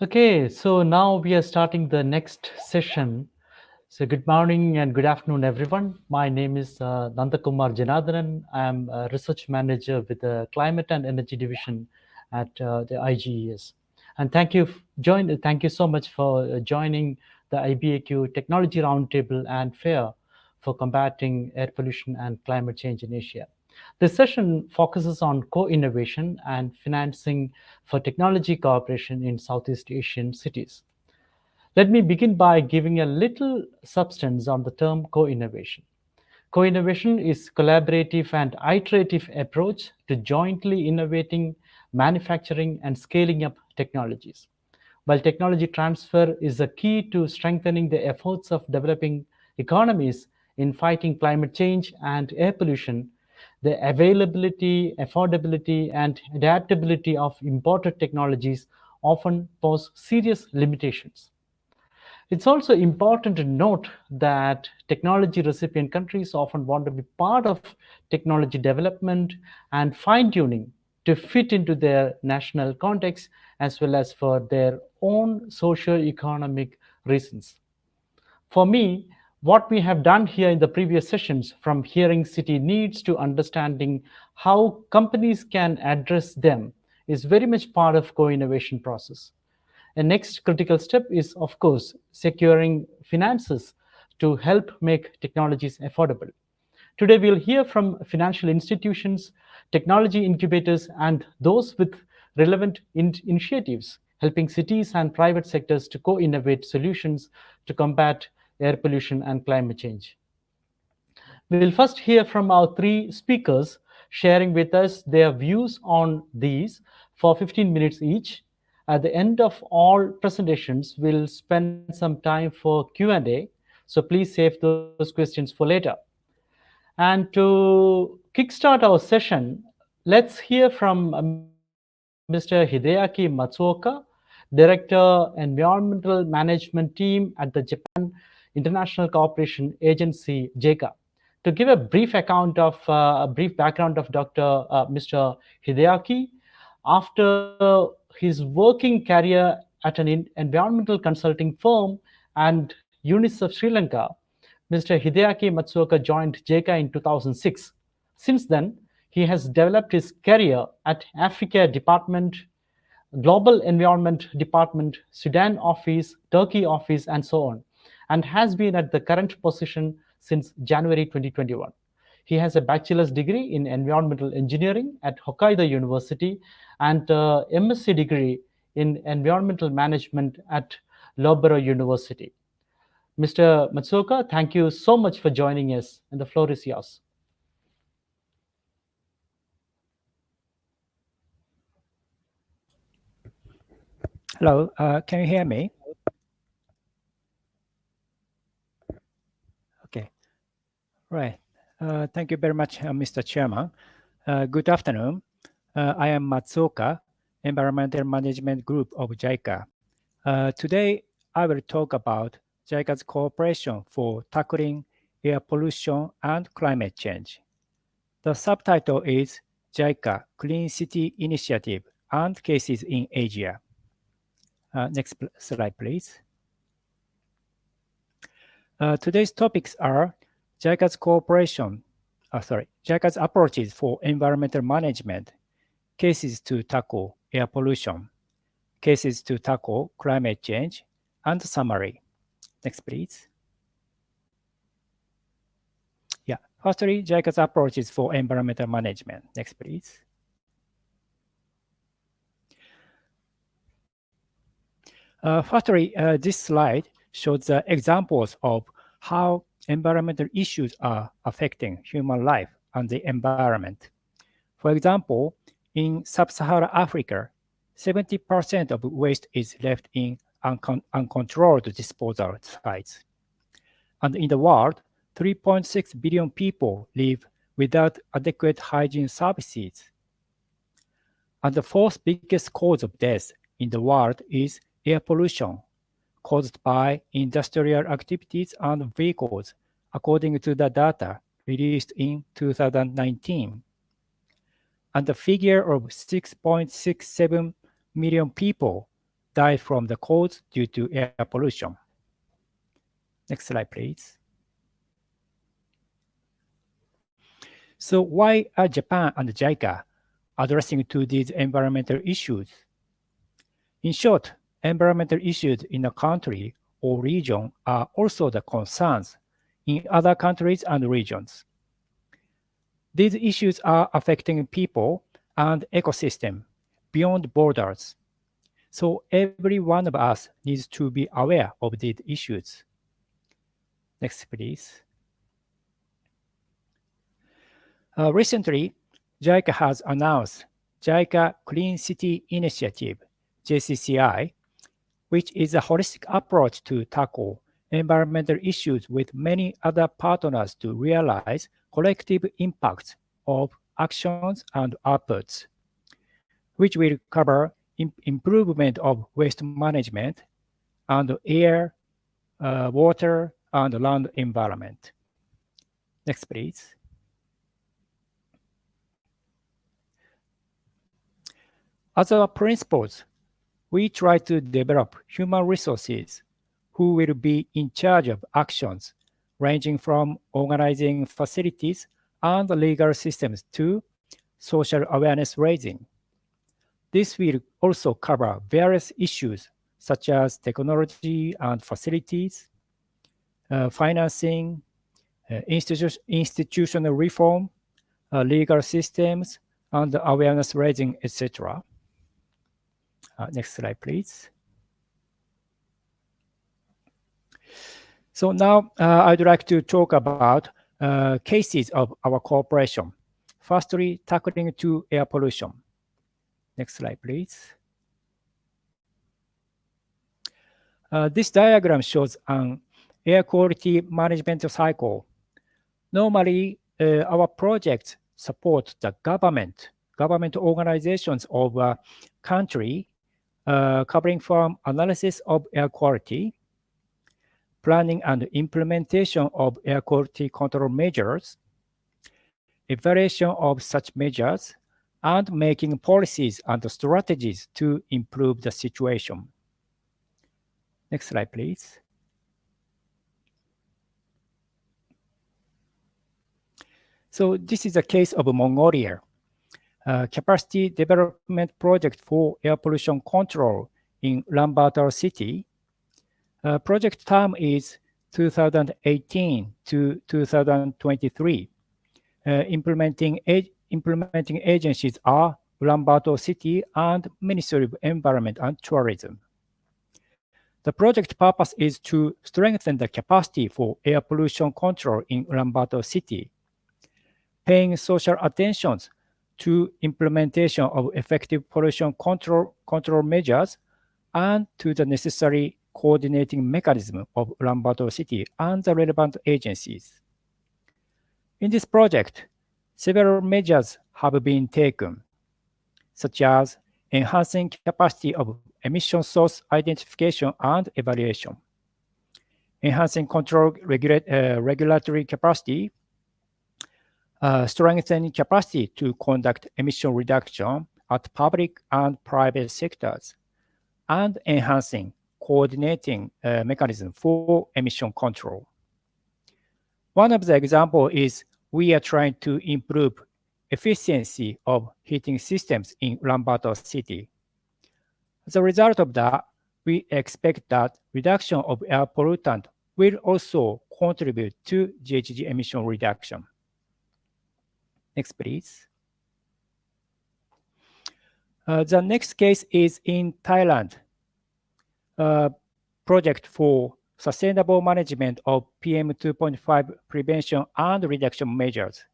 Okay, so now we are starting the next session. So good morning and good afternoon, everyone. My name is Nandakumar Janardhanan. I am a research manager with the Climate and Energy Division at the IGES. And thank you so much for joining the IBAQ Technology Roundtable and Fair for combating air pollution and climate change in Asia. This session focuses on co-innovation and financing for technology cooperation in Southeast Asian cities. Let me begin by giving a little substance on the term co-innovation. Co-innovation is collaborative and iterative approach to jointly innovating, manufacturing, and scaling up technologies. While technology transfer is a key to strengthening the efforts of developing economies in fighting climate change and air pollution, the availability, affordability, and adaptability of imported technologies often pose serious limitations. It's also important to note that technology recipient countries often want to be part of technology development and fine-tuning to fit into their national context as well as for their own socio-economic reasons. For me, what we have done here in the previous sessions, from hearing city needs to understanding how companies can address them, is very much part of co-innovation process. A next critical step is, of course, securing finances to help make technologies affordable. Today, we'll hear from financial institutions, technology incubators, and those with relevant initiatives, helping cities and private sectors to co-innovate solutions to combat air pollution and climate change. We'll first hear from our three speakers, sharing with us their views on these for 15 minutes each. At the end of all presentations, we'll spend some time for Q&A, so please save those questions for later. And to kickstart our session, let's hear from Mr. Hideaki Matsuoka, Director, Environmental Management Team at the Japan International Cooperation Agency, JICA, to give a brief background of Mr. Hideaki. After his working career at an environmental consulting firm and UNICEF Sri Lanka, Mr. Hideaki Matsuoka joined JICA in 2006. Since then, he has developed his career at Africa Department, Global Environment Department, Sudan office, Turkey office, and so on, and has been at the current position since January 2021. He has a bachelor's degree in environmental engineering at Hokkaido University and a MSc degree in environmental management at Loughborough University. Mr. Matsuoka, thank you so much for joining us, and the floor is yours. Hello, can you hear me? Okay, right. Thank you very much, Mr. Chairman. Good afternoon. I am Matsuoka, Environmental Management Group of JICA. Today, I will talk about JICA's cooperation for tackling air pollution and climate change. The subtitle is JICA Clean City Initiative and Cases in Asia. Next slide, please. Today's topics are JICA's JICA's approaches for environmental management, cases to tackle air pollution, cases to tackle climate change, and summary. Next, please. Yeah, firstly, JICA's approaches for environmental management. Next, please. Firstly, this slide shows the examples of how environmental issues are affecting human life and the environment. For example, in sub-Saharan Africa, 70% of waste is left in uncontrolled disposal sites. And in the world, 3.6 billion people live without adequate hygiene services. And the fourth biggest cause of death in the world is air pollution, caused by industrial activities and vehicles, according to the data released in 2019. And the figure of 6.67 million people die from the cause due to air pollution. Next slide, please. So why are Japan and Jaika addressing to these environmental issues? In short, environmental issues in a country or region are also the concerns in other countries and regions. These issues are affecting people and ecosystem beyond borders. So every one of us needs to be aware of these issues. Next, please. Recently, Jaika has announced Jaika Clean City Initiative, JCCI, which is a holistic approach to tackle environmental issues with many other partners to realize collective impacts of actions and outputs, which will cover improvement of waste management and air, water, and land environment. Next, please. As our principles, we try to develop human resources who will be in charge of actions ranging from organizing facilities and legal systems to social awareness raising. This will also cover various issues such as technology and facilities, financing, institutional reform, legal systems, and awareness raising, etc. Next slide, please. So now I'd like to talk about cases of our cooperation. Firstly, tackling to air pollution. Next slide, please. This diagram shows an air quality management cycle. Normally, our projects support the government organizations of a country covering from analysis of air quality, planning and implementation of air quality control measures, evaluation of such measures, and making policies and strategies to improve the situation. Next slide, please. So this is a case of Mongolia, capacity development project for air pollution control in Ulaanbaatar city. Project term is 2018 to 2023. Implementing agencies are Ulaanbaatar City and Ministry of Environment and Tourism. The project purpose is to strengthen the capacity for air pollution control in Ulaanbaatar City, paying social attention to implementation of effective pollution control measures and to the necessary coordinating mechanism of Ulaanbaatar City and the relevant agencies. In this project, several measures have been taken, such as enhancing capacity of emission source identification and evaluation, enhancing control regulatory capacity, strengthening capacity to conduct emission reduction at public and private sectors, and enhancing coordinating mechanism for emission control. One of the examples is we are trying to improve efficiency of heating systems in Ulaanbaatar City. As a result of that, we expect that reduction of air pollutant will also contribute to GHG emission reduction. Next, please. The next case is in Thailand, project for sustainable management of PM2.5 prevention and reduction measures.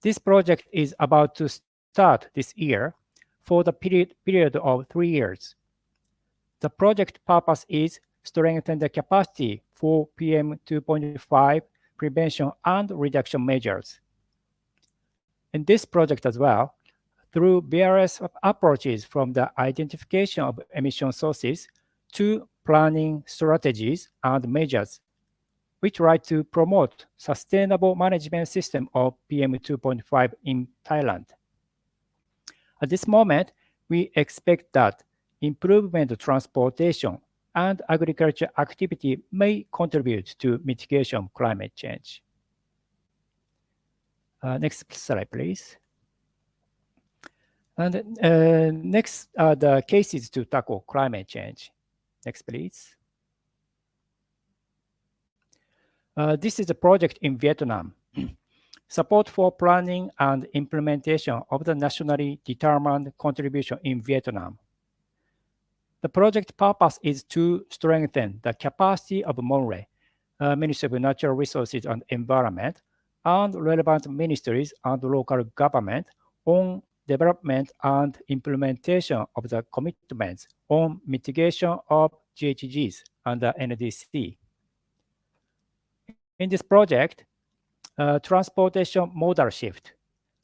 This project is about to start this year for the period of 3 years. The project purpose is strengthen the capacity for PM2.5 prevention and reduction measures. In this project as well, through various approaches from the identification of emission sources to planning strategies and measures, we try to promote sustainable management system of PM2.5 in Thailand. At this moment, we expect that improvement of transportation and agriculture activity may contribute to mitigation of climate change. Next slide, please. And next are the cases to tackle climate change. Next, please. This is a project in Vietnam. Support for planning and implementation of the nationally determined contribution in Vietnam. The project purpose is to strengthen the capacity of MOEJ, Ministry of Natural Resources and Environment, and relevant ministries and local government on development and implementation of the commitments on mitigation of GHGs under NDC. In this project, transportation modal shift,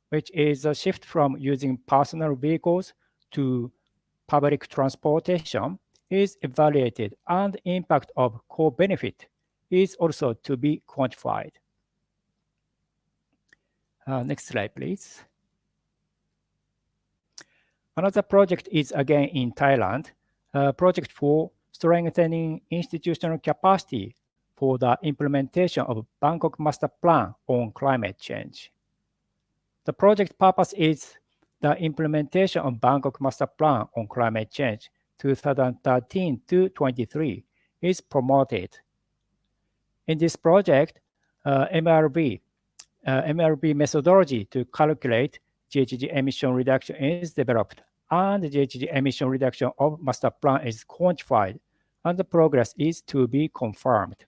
which is a shift from using personal vehicles to public transportation, is evaluated, and the impact of co-benefit is also to be quantified. Next slide, please. Another project is again in Thailand, a project for strengthening institutional capacity for the implementation of Bangkok Master Plan on climate change. The project purpose is the implementation of Bangkok Master Plan on climate change 2013 to 23 is promoted. In this project, MRV methodology to calculate GHG emission reduction is developed, and the GHG emission reduction of master plan is quantified, and the progress is to be confirmed.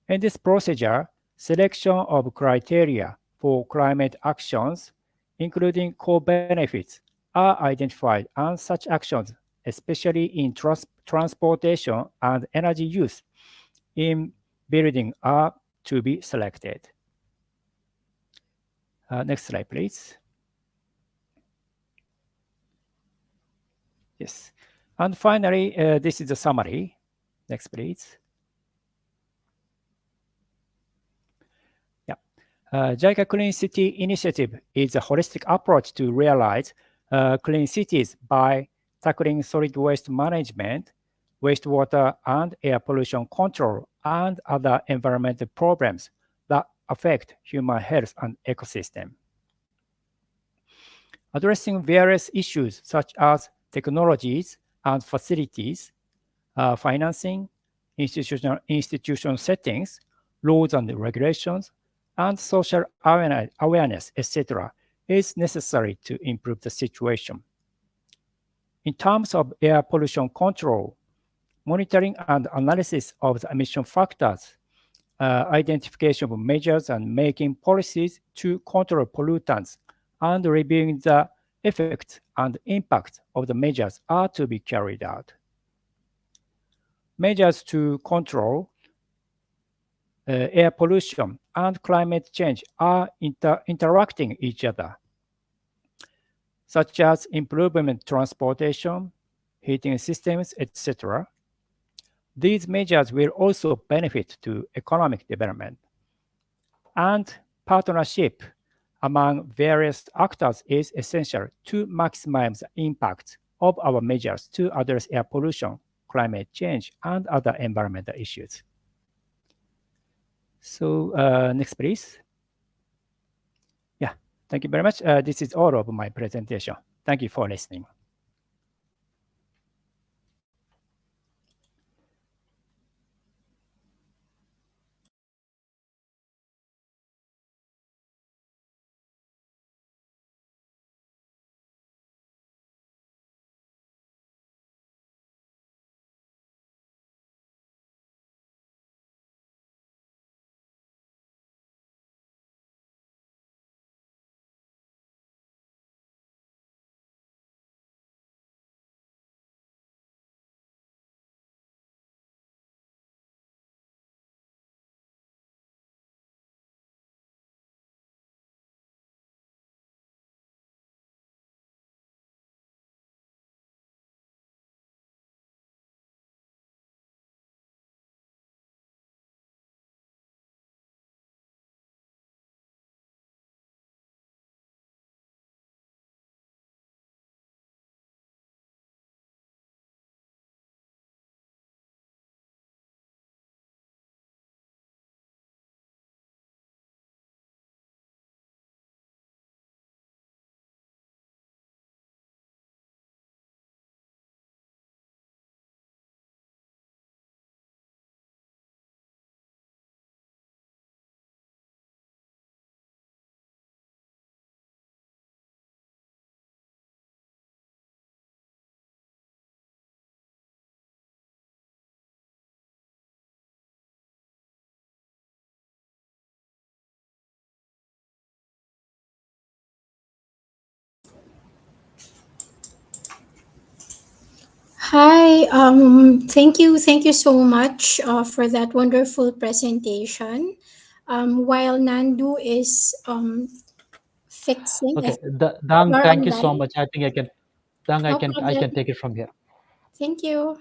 In this procedure, selection of criteria for climate actions, including co-benefits, are identified, and such actions, especially in transportation and energy use in building, are to be selected. Next slide, please. Yes. And finally, this is the summary. Next, please. Jaika Clean City Initiative is a holistic approach to realize clean cities by tackling solid waste management, wastewater and air pollution control, and other environmental problems that affect human health and ecosystem. Addressing various issues such as technologies and facilities, financing, institutional settings, laws and regulations, and social awareness, etc., is necessary to improve the situation. In terms of air pollution control, monitoring and analysis of the emission factors, identification of measures and making policies to control pollutants, and reviewing the effects and impact of the measures are to be carried out. Measures to control air pollution and climate change are interacting each other, such as improvement transportation, heating systems, etc. These measures will also benefit to economic development. And partnership among various actors is essential to maximize the impact of our measures to address air pollution, climate change, and other environmental issues. So next, please. Yeah, thank you very much. This is all of my presentation. Thank you for listening. Hi, thank you so much for that wonderful presentation. While Nandu is fixing, Okay, yes, Dang, you're thank you so online. much. I think I can, Dang, No I can problem. take it from here. Thank you.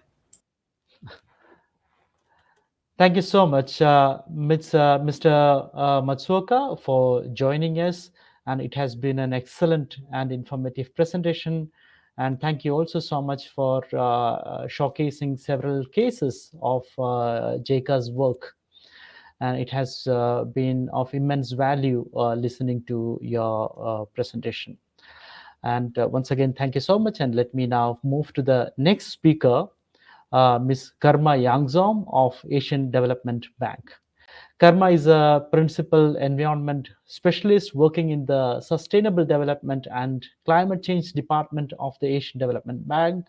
Thank you so much, Mr. Matsuoka, for joining us. And it has been an excellent and informative presentation. And thank you also so much for showcasing several cases of Jaika's work. And it has been of immense value listening to your presentation. And once again, thank you so much. And let me now move to the next speaker, Ms. Karma Yangzom of Asian Development Bank. Karma is a principal environment specialist working in the Sustainable Development and Climate Change Department of the Asian Development Bank.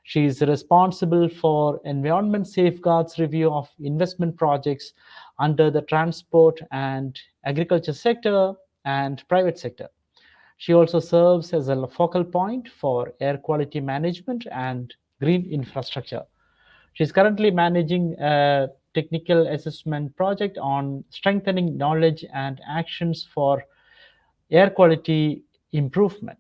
She is responsible for environment safeguards review of investment projects under the transport and agriculture sector and private sector. She also serves as a focal point for air quality management and green infrastructure. She's currently managing a technical assessment project on strengthening knowledge and actions for air quality improvement.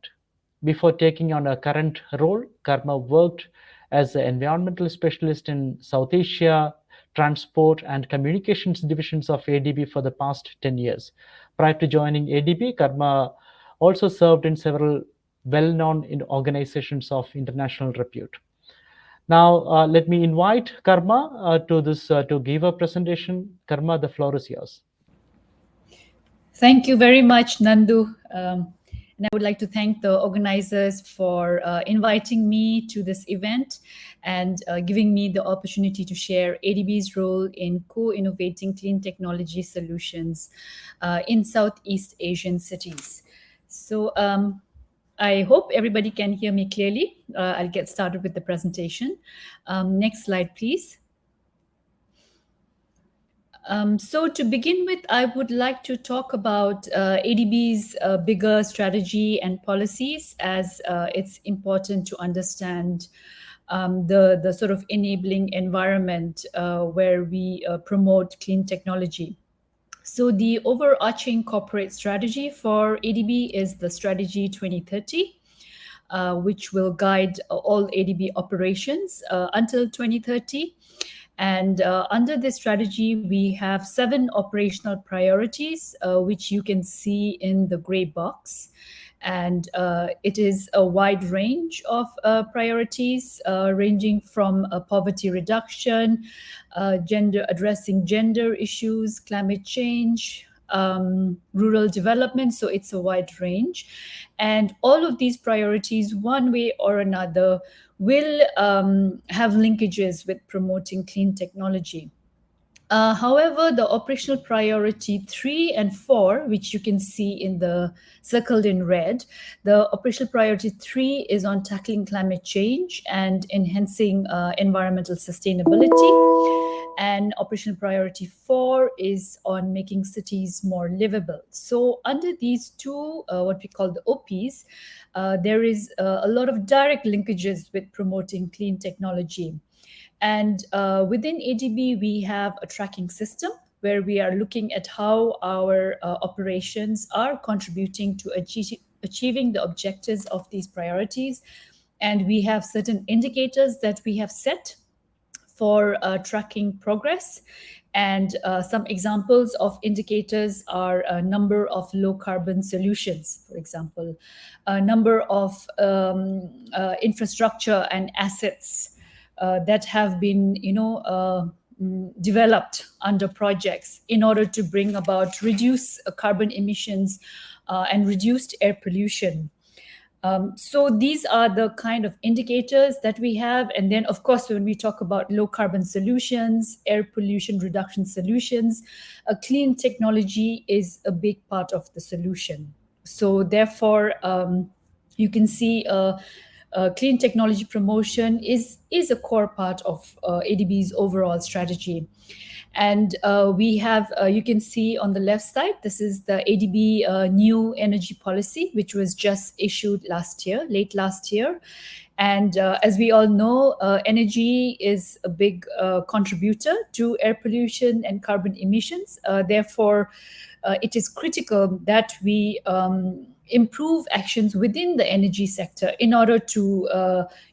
Before taking on her current role, Karma worked as an environmental specialist in South Asia, transport and communications divisions of ADB for the past 10 years. Prior to joining ADB, Karma also served in several well-known organizations of international repute. Now, let me invite Karma to give a presentation. Karma, the floor is yours. Thank you very much, Nandu. And I would like to thank the organizers for inviting me to this event and giving me the opportunity to share ADB's role in co-innovating clean technology solutions in Southeast Asian cities. So I hope everybody can hear me clearly. I'll get started with the presentation. Next slide, please. So to begin with, I would like to talk about ADB's bigger strategy and policies, as it's important to understand the sort of enabling environment where we promote clean technology. So the overarching corporate strategy for ADB is the Strategy 2030. Which will guide all ADB operations until 2030. And under this strategy, we have 7 operational priorities, which you can see in the gray box. And it is a wide range of priorities, ranging from poverty reduction, addressing gender issues, climate change, rural development. So it's a wide range. And all of these priorities, one way or another, will have linkages with promoting clean technology. However, the operational priority 3 and 4, which you can see in the circled in red, the operational priority 3 is on tackling climate change and enhancing environmental sustainability. And operational priority 4 is on making cities more livable. So under these two, what we call the OPs, there is a lot of direct linkages with promoting clean technology. And within ADB, we have a tracking system where we are looking at how our operations are contributing to achieving the objectives of these priorities. And we have certain indicators that we have set for tracking progress. And some examples of indicators are a number of low carbon solutions, for example, a number of infrastructure and assets that have been, developed under projects in order to bring about reduced carbon emissions and reduced air pollution. So these are the kind of indicators that we have. And then, of course, when we talk about low carbon solutions, air pollution reduction solutions, a clean technology is a big part of the solution. So therefore, you can see clean technology promotion is a core part of ADB's overall strategy. And we have, you can see on the left side, this is the Adb New Energy Policy, which was just issued late last year. And as we all know, energy is a big contributor to air pollution and carbon emissions. Therefore, it is critical that we improve actions within the energy sector in order to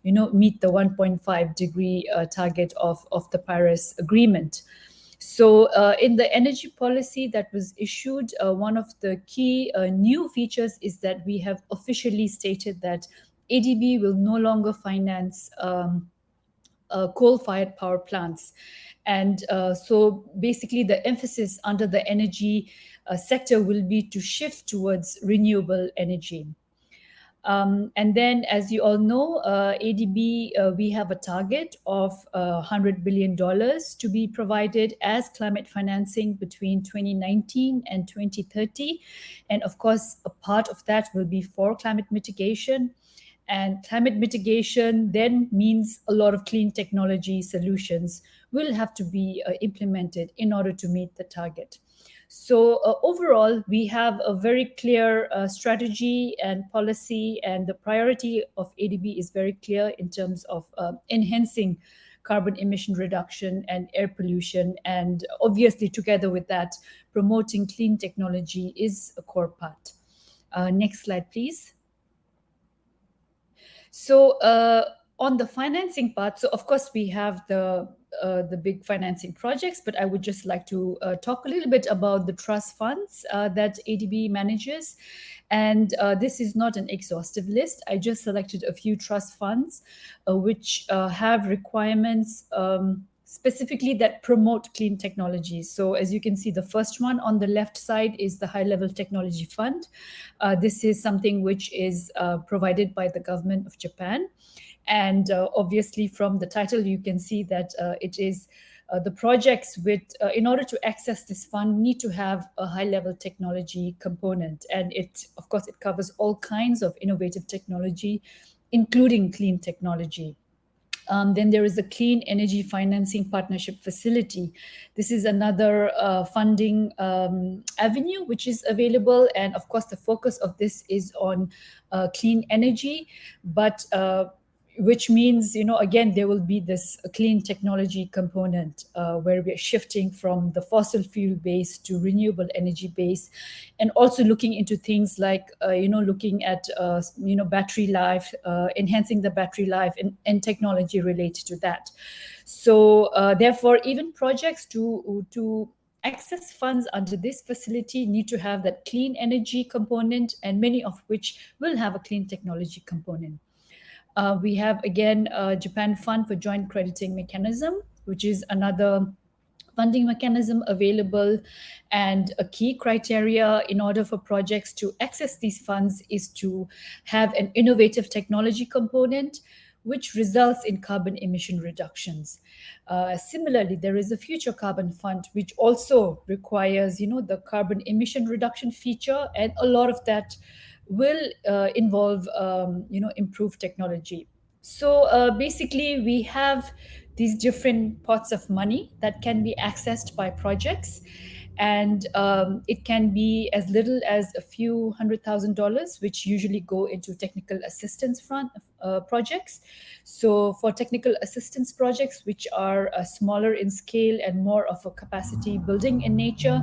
meet the 1.5 degree target of the Paris Agreement. So in the energy policy that was issued, one of the key new features is that we have officially stated that ADB will no longer finance coal-fired power plants. And so basically the emphasis under the energy sector will be to shift towards renewable energy. And then, as you all know, ADB, we have a target of $100 billion to be provided as climate financing between 2019 and 2030. And of course, a part of that will be for climate mitigation. And climate mitigation then means a lot of clean technology solutions will have to be implemented in order to meet the target. So overall, we have a very clear strategy and policy, and the priority of ADB is very clear in terms of enhancing carbon emission reduction and air pollution. And obviously, together with that, promoting clean technology is a core part. Next slide, please. So on the financing part, so of course we have the big financing projects, but I would just like to talk a little bit about the trust funds that ADB manages. And this is not an exhaustive list. I just selected a few trust funds which have requirements specifically that promote clean technologies. So as you can see, the first one on the left side is the High Level Technology Fund. This is something which is provided by the government of Japan. And obviously from the title, you can see that it is the projects with, in order to access this fund, need to have a high level technology component. And it, of course, it covers all kinds of innovative technology, including clean technology. Then there is the Clean Energy Financing Partnership Facility. This is another funding avenue which is available. And of course, the focus of this is on clean energy, but which means, again, there will be this clean technology component where we are shifting from the fossil fuel base to renewable energy base, and also looking into things like, looking at, battery life, enhancing the battery life and technology related to that. So therefore, even projects to access funds under this facility need to have that clean energy component, and many of which will have a clean technology component. We have, again, Japan Fund for Joint Crediting Mechanism, which is another funding mechanism available. And a key criteria in order for projects to access these funds is to have an innovative technology component, which results in carbon emission reductions. Similarly, there is a Future Carbon Fund, which also requires, the carbon emission reduction feature, and a lot of that will involve, improved technology. So basically, we have these different pots of money that can be accessed by projects. And it can be as little as a few $100,000, which usually go into technical assistance projects. So for technical assistance projects, which are smaller in scale and more of a capacity building in nature,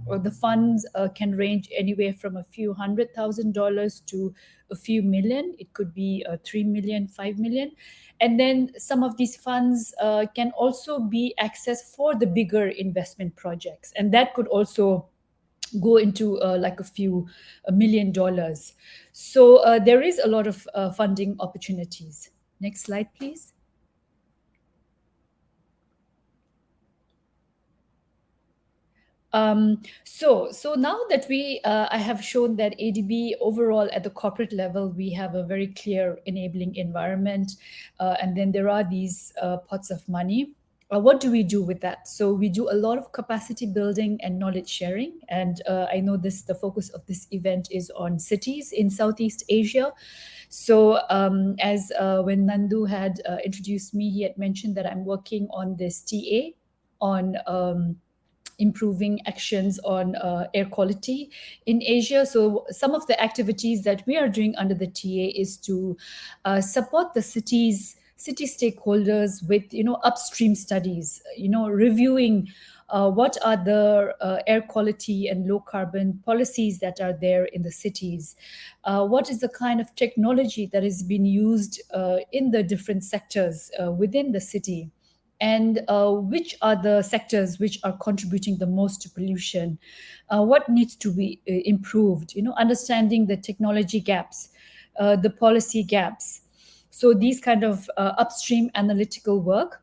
or the funds can range anywhere from a few $100,000 to a few million. It could be 3 million, 5 million. And then some of these funds can also be accessed for the bigger investment projects. And that could also go into like a few $1 million. So there is a lot of funding opportunities. Next slide, please. So now that I have shown that ADB overall at the corporate level, we have a very clear enabling environment, and then there are these pots of money. What do we do with that? So we do a lot of capacity building and knowledge sharing. And I know the focus of this event is on cities in Southeast Asia. So when Nandu had introduced me, he had mentioned that I'm working on this TA on improving actions on air quality in Asia. So some of the activities that we are doing under the TA is to support the city stakeholders with, upstream studies, reviewing what are the air quality and low carbon policies that are there in the cities. What is the kind of technology that is being used in the different sectors within the city? And which are the sectors which are contributing the most to pollution? What needs to be improved? Understanding the technology gaps, the policy gaps. So these kind of upstream analytical work,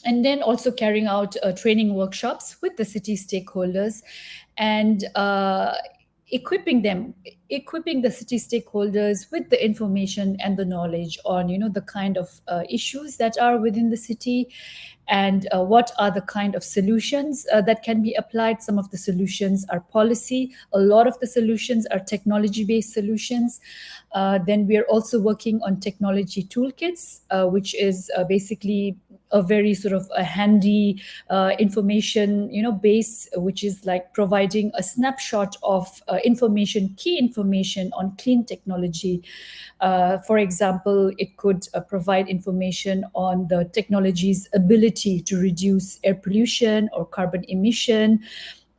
and then also carrying out training workshops with the city stakeholders, and equipping the city stakeholders with the information and the knowledge on the kind of issues that are within the city, and what are the kind of solutions that can be applied. Some of the solutions are policy, a lot of the solutions are technology based solutions. Then we are also working on technology toolkits, which is basically a very sort of a handy information base, which is like providing a snapshot of key information on clean technology. For example, it could provide information on the technology's ability to reduce air pollution or carbon emission,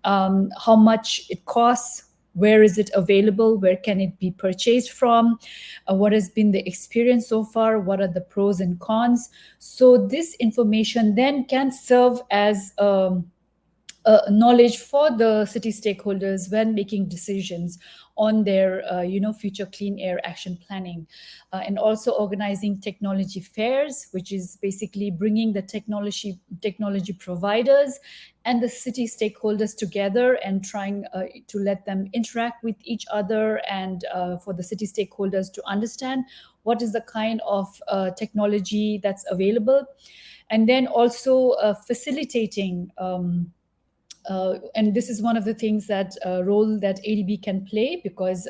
how much it costs, where is it available, where can it be purchased from, what has been the experience so far, what are the pros and cons. So this information then can serve as knowledge for the city stakeholders when making decisions on their future clean air action planning. And also organizing technology fairs, which is basically bringing the technology providers and the city stakeholders together and trying to let them interact with each other, and for the city stakeholders to understand what is the kind of technology that's available. And then also facilitating and this is one of the things that role that ADB can play, because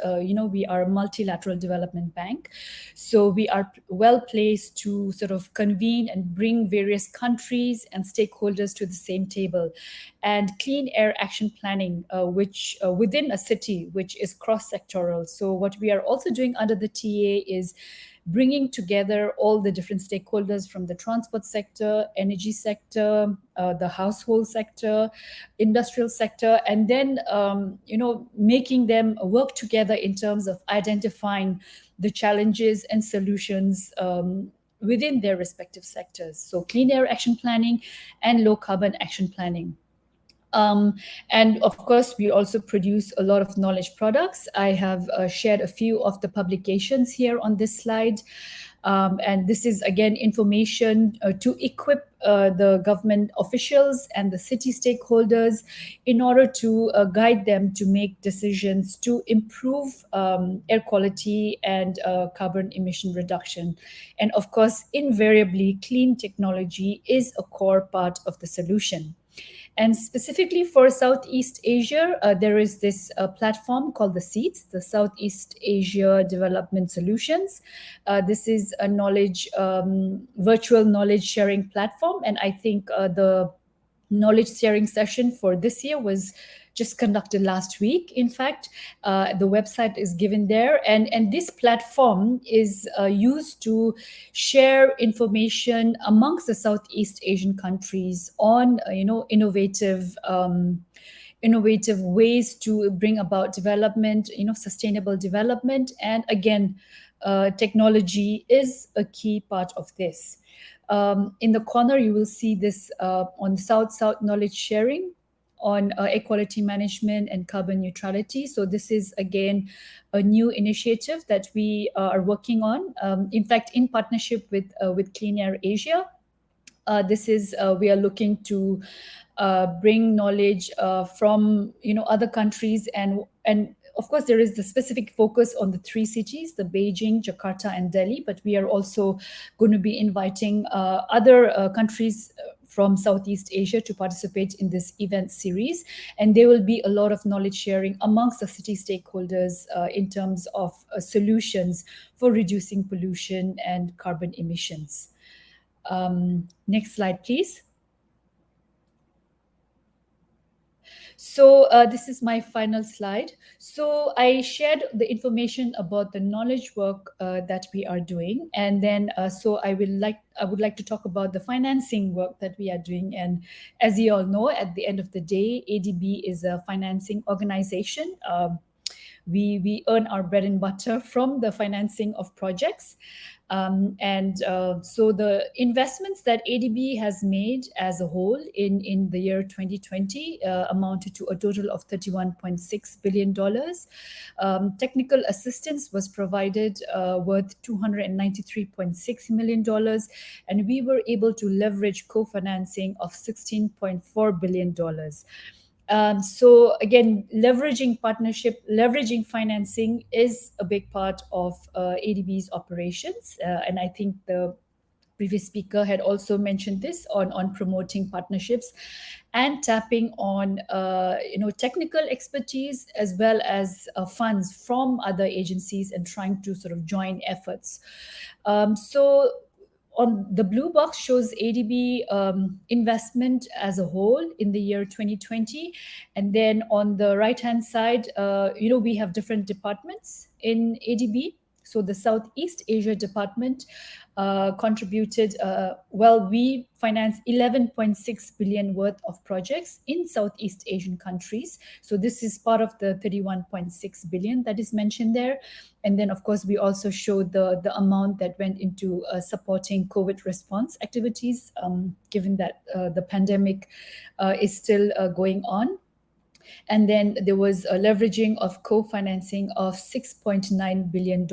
we are a multilateral development bank, so we are well placed to sort of convene and bring various countries and stakeholders to the same table. And clean air action planning, which within a city, which is cross-sectoral. So what we are also doing under the TA is bringing together all the different stakeholders from the transport sector, energy sector, the household sector, industrial sector, and then making them work together in terms of identifying the challenges and solutions within their respective sectors. So clean air action planning and low carbon action planning. And of course, we also produce a lot of knowledge products. I have shared a few of the publications here on this slide. And this is, again, information to equip the government officials and the city stakeholders in order to guide them to make decisions to improve air quality and carbon emission reduction. And of course, invariably, clean technology is a core part of the solution. And specifically for Southeast Asia, there is this platform called the SEEDS, the Southeast Asia Development Solutions. This is a virtual knowledge sharing platform. And I think the knowledge sharing session for this year was just conducted last week. In fact, the website is given there, and this platform is used to share information amongst the Southeast Asian countries on innovative ways to bring about development, sustainable development. And again, technology is a key part of this. In the corner, you will see this on South-South knowledge sharing on air quality management and carbon neutrality. So this is, again, a new initiative that we are working on, in fact, in partnership with Clean Air Asia. We are looking to bring knowledge from other countries, and of course there is the specific focus on the three cities, the Beijing, Jakarta, and Delhi, but we are also going to be inviting other countries from Southeast Asia to participate in this event series. And there will be a lot of knowledge sharing amongst the city stakeholders in terms of solutions for reducing pollution and carbon emissions. Next slide, please. So this is my final slide. So I shared the information about the knowledge work that we are doing, and then so I would like to talk about the financing work that we are doing. And as you all know, at the end of the day, ADB is a financing organization. We earn our bread and butter from the financing of projects. So the investments that ADB has made as a whole in the year 2020 amounted to a total of $31.6 billion. Technical assistance was provided worth $293.6 million, and we were able to leverage co-financing of $16.4 billion. So again, leveraging partnership, leveraging financing is a big part of ADB's operations. And I think the previous speaker had also mentioned this on promoting partnerships and tapping on technical expertise as well as funds from other agencies and trying to sort of join efforts. So on the blue box shows ADB investment as a whole in the year 2020. And then on the right-hand side, we have different departments in ADB. So the Southeast Asia department contributed, we financed 11.6 billion worth of projects in Southeast Asian countries. So this is part of the 31.6 billion that is mentioned there. And then, of course, we also showed the amount that went into supporting COVID response activities, given that the pandemic is still going on. And then there was a leveraging of co-financing of $6.9 billion.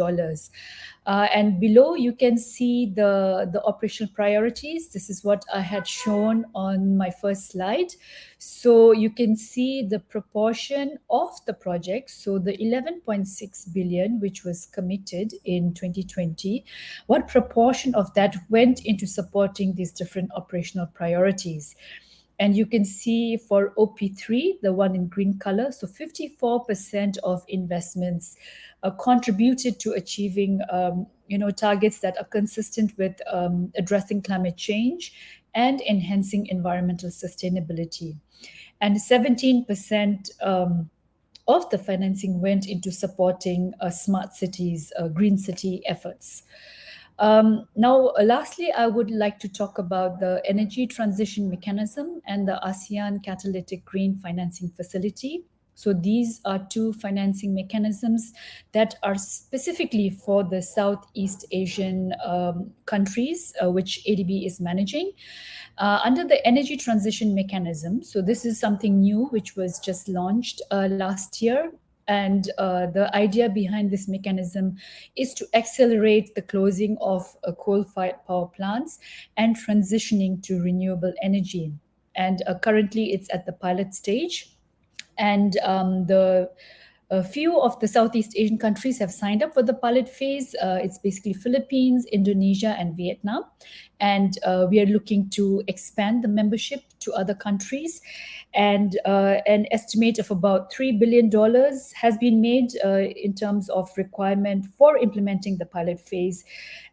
And below you can see the operational priorities. This is what I had shown on my first slide. So you can see the proportion of the project. So the 11.6 billion, which was committed in 2020, what proportion of that went into supporting these different operational priorities? And you can see for OP3, the one in green color, so 54% of investments contributed to achieving targets that are consistent with addressing climate change and enhancing environmental sustainability. And 17% of the financing went into supporting smart cities, green city efforts. Now, lastly, I would like to talk about the Energy Transition Mechanism and the ASEAN Catalytic Green Financing Facility. So these are two financing mechanisms that are specifically for the Southeast Asian countries, which ADB is managing. Under the Energy Transition Mechanism, so this is something new which was just launched last year. And the idea behind this mechanism is to accelerate the closing of coal-fired power plants and transitioning to renewable energy. And currently it's at the pilot stage. And a few of the Southeast Asian countries have signed up for the pilot phase. It's basically Philippines, Indonesia, and Vietnam. And we are looking to expand the membership to other countries. And an estimate of about $3 billion has been made in terms of requirement for implementing the pilot phase.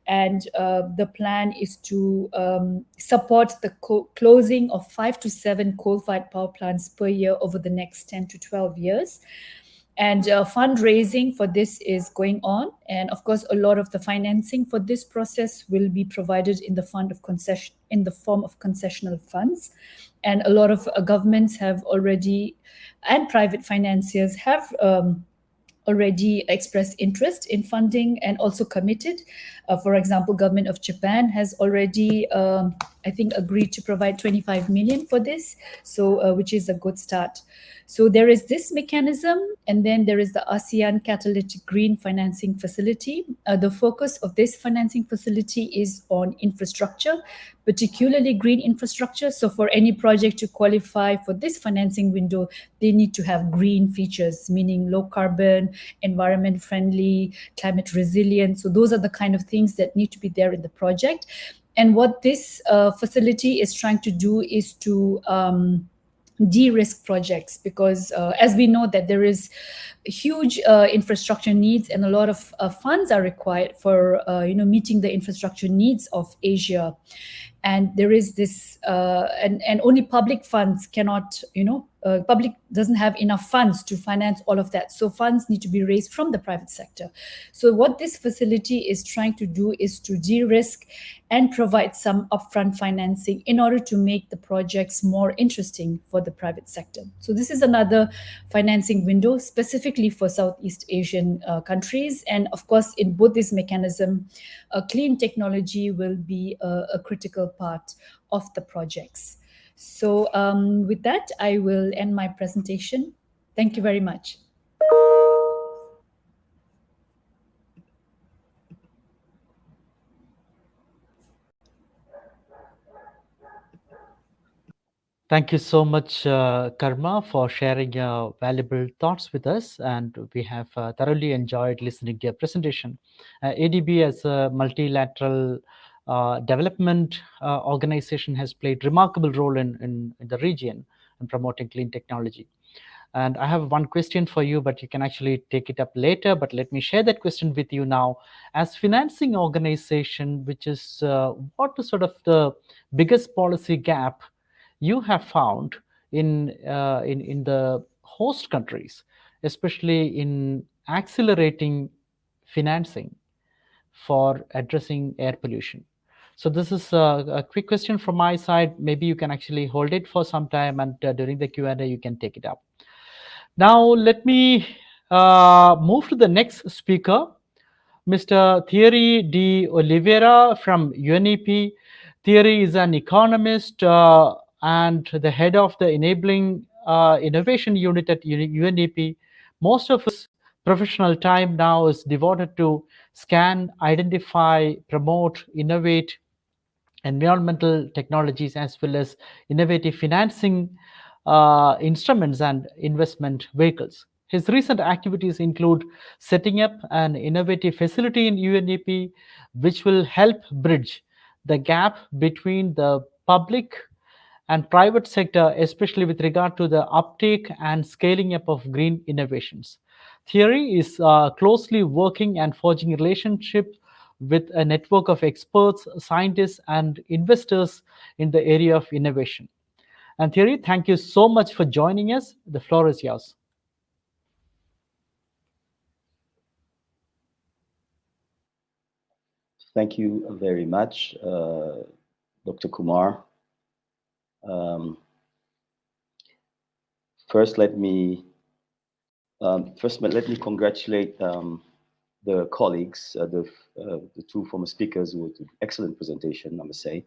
And the plan is to support the closing of 5 to 7 coal-fired power plants per year over the next 10 to 12 years. And fundraising for this is going on. And of course, a lot of the financing for this process will be provided in the form of concessional funds. And a lot of governments have already, and private financiers have already expressed interest in funding and also committed. For example, government of Japan has already, I think, agreed to provide 25 million for this, so which is a good start. So there is this mechanism, and then there is the ASEAN Catalytic Green Financing Facility. The focus of this financing facility is on infrastructure, particularly green infrastructure. So for any project to qualify for this financing window, they need to have green features, meaning low carbon, environment friendly, climate resilient. So those are the kind of things that need to be there in the project. And what this facility is trying to do is to de-risk projects, because as we know that there is huge infrastructure needs and a lot of funds are required for meeting the infrastructure needs of Asia. and there is this and only public funds cannot, public doesn't have enough funds to finance all of that, so funds need to be raised from the private sector. So what this facility is trying to do is to de-risk and provide some upfront financing in order to make the projects more interesting for the private sector. So this is another financing window specifically for Southeast Asian countries. And of course, in both this mechanism, clean technology will be a critical part of the projects. So with that, I will end my presentation. Thank you very much. Thank you so much, Karma, for sharing your valuable thoughts with us. And we have thoroughly enjoyed listening to your presentation. ADB, as a multilateral development organization, has played remarkable role in the region in promoting clean technology. And I have one question for you, but you can actually take it up later. But let me share that question with you now. As financing organization, which is what is sort of the biggest policy gap you have found in the host countries, especially in accelerating financing for addressing air pollution? So this is a quick question from my side. Maybe you can actually hold it for some time, and during the Q&A you can take it up. Now let me move to the next speaker, Mr. Thierry de Oliveira from UNEP. Thierry is an economist and the head of the Enabling Innovation Unit at UNEP. Most of his professional time now is devoted to scan, identify, promote, innovate environmental technologies, as well as innovative financing instruments and investment vehicles. His recent activities include setting up an innovative facility in UNEP, which will help bridge the gap between the public and private sector, especially with regard to the uptake and scaling up of green innovations. Thierry is closely working and forging relationships with a network of experts, scientists, and investors in the area of innovation. And Thierry, thank you so much for joining us. The floor is yours. Thank you very much, Dr. Kumar. First, let me congratulate the colleagues, the two former speakers with excellent presentation, I must say,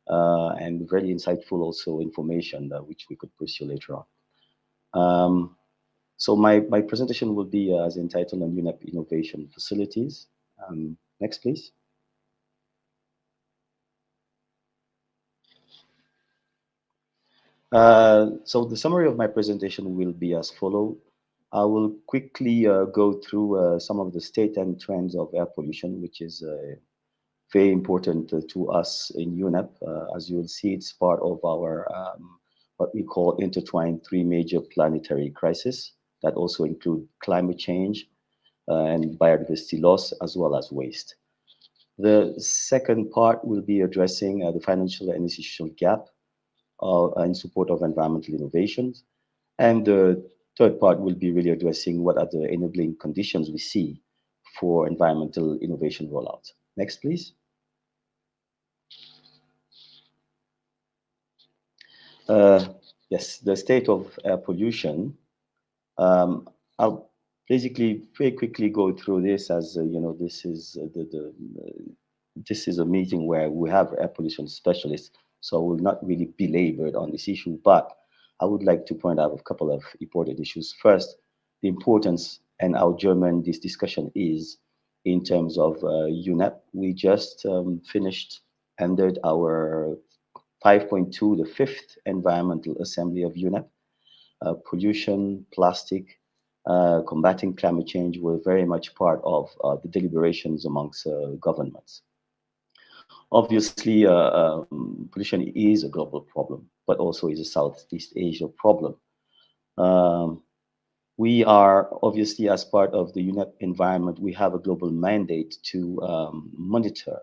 and very insightful also information which we could pursue later on. So my presentation will be as entitled on Unep Innovation Facilities. Next, please. So the summary of my presentation will be as follows. I will quickly go through some of the state and trends of air pollution, which is very important to us in Unep. As you will see, it's part of our what we call intertwined three major planetary crises that also include climate change and biodiversity loss, as well as waste. The second part will be addressing the financial and institutional gap in support of environmental innovations. And the third part will be really addressing what are the enabling conditions we see for environmental innovation rollout. Next, please. Yes, the state of air pollution. I'll basically very quickly go through this as you know, this is this is a meeting where we have air pollution specialists, so I will not really belabor on this issue, but I would like to point out a couple of important issues. First, the importance and how German this discussion is in terms of Unep. We just ended our 5.2, the fifth environmental assembly of Unep. Pollution, plastic, combating climate change were very much part of the deliberations amongst governments. Obviously, pollution is a global problem, but also is a Southeast Asia problem. We are obviously, as part of the UNEP environment, we have a global mandate to monitor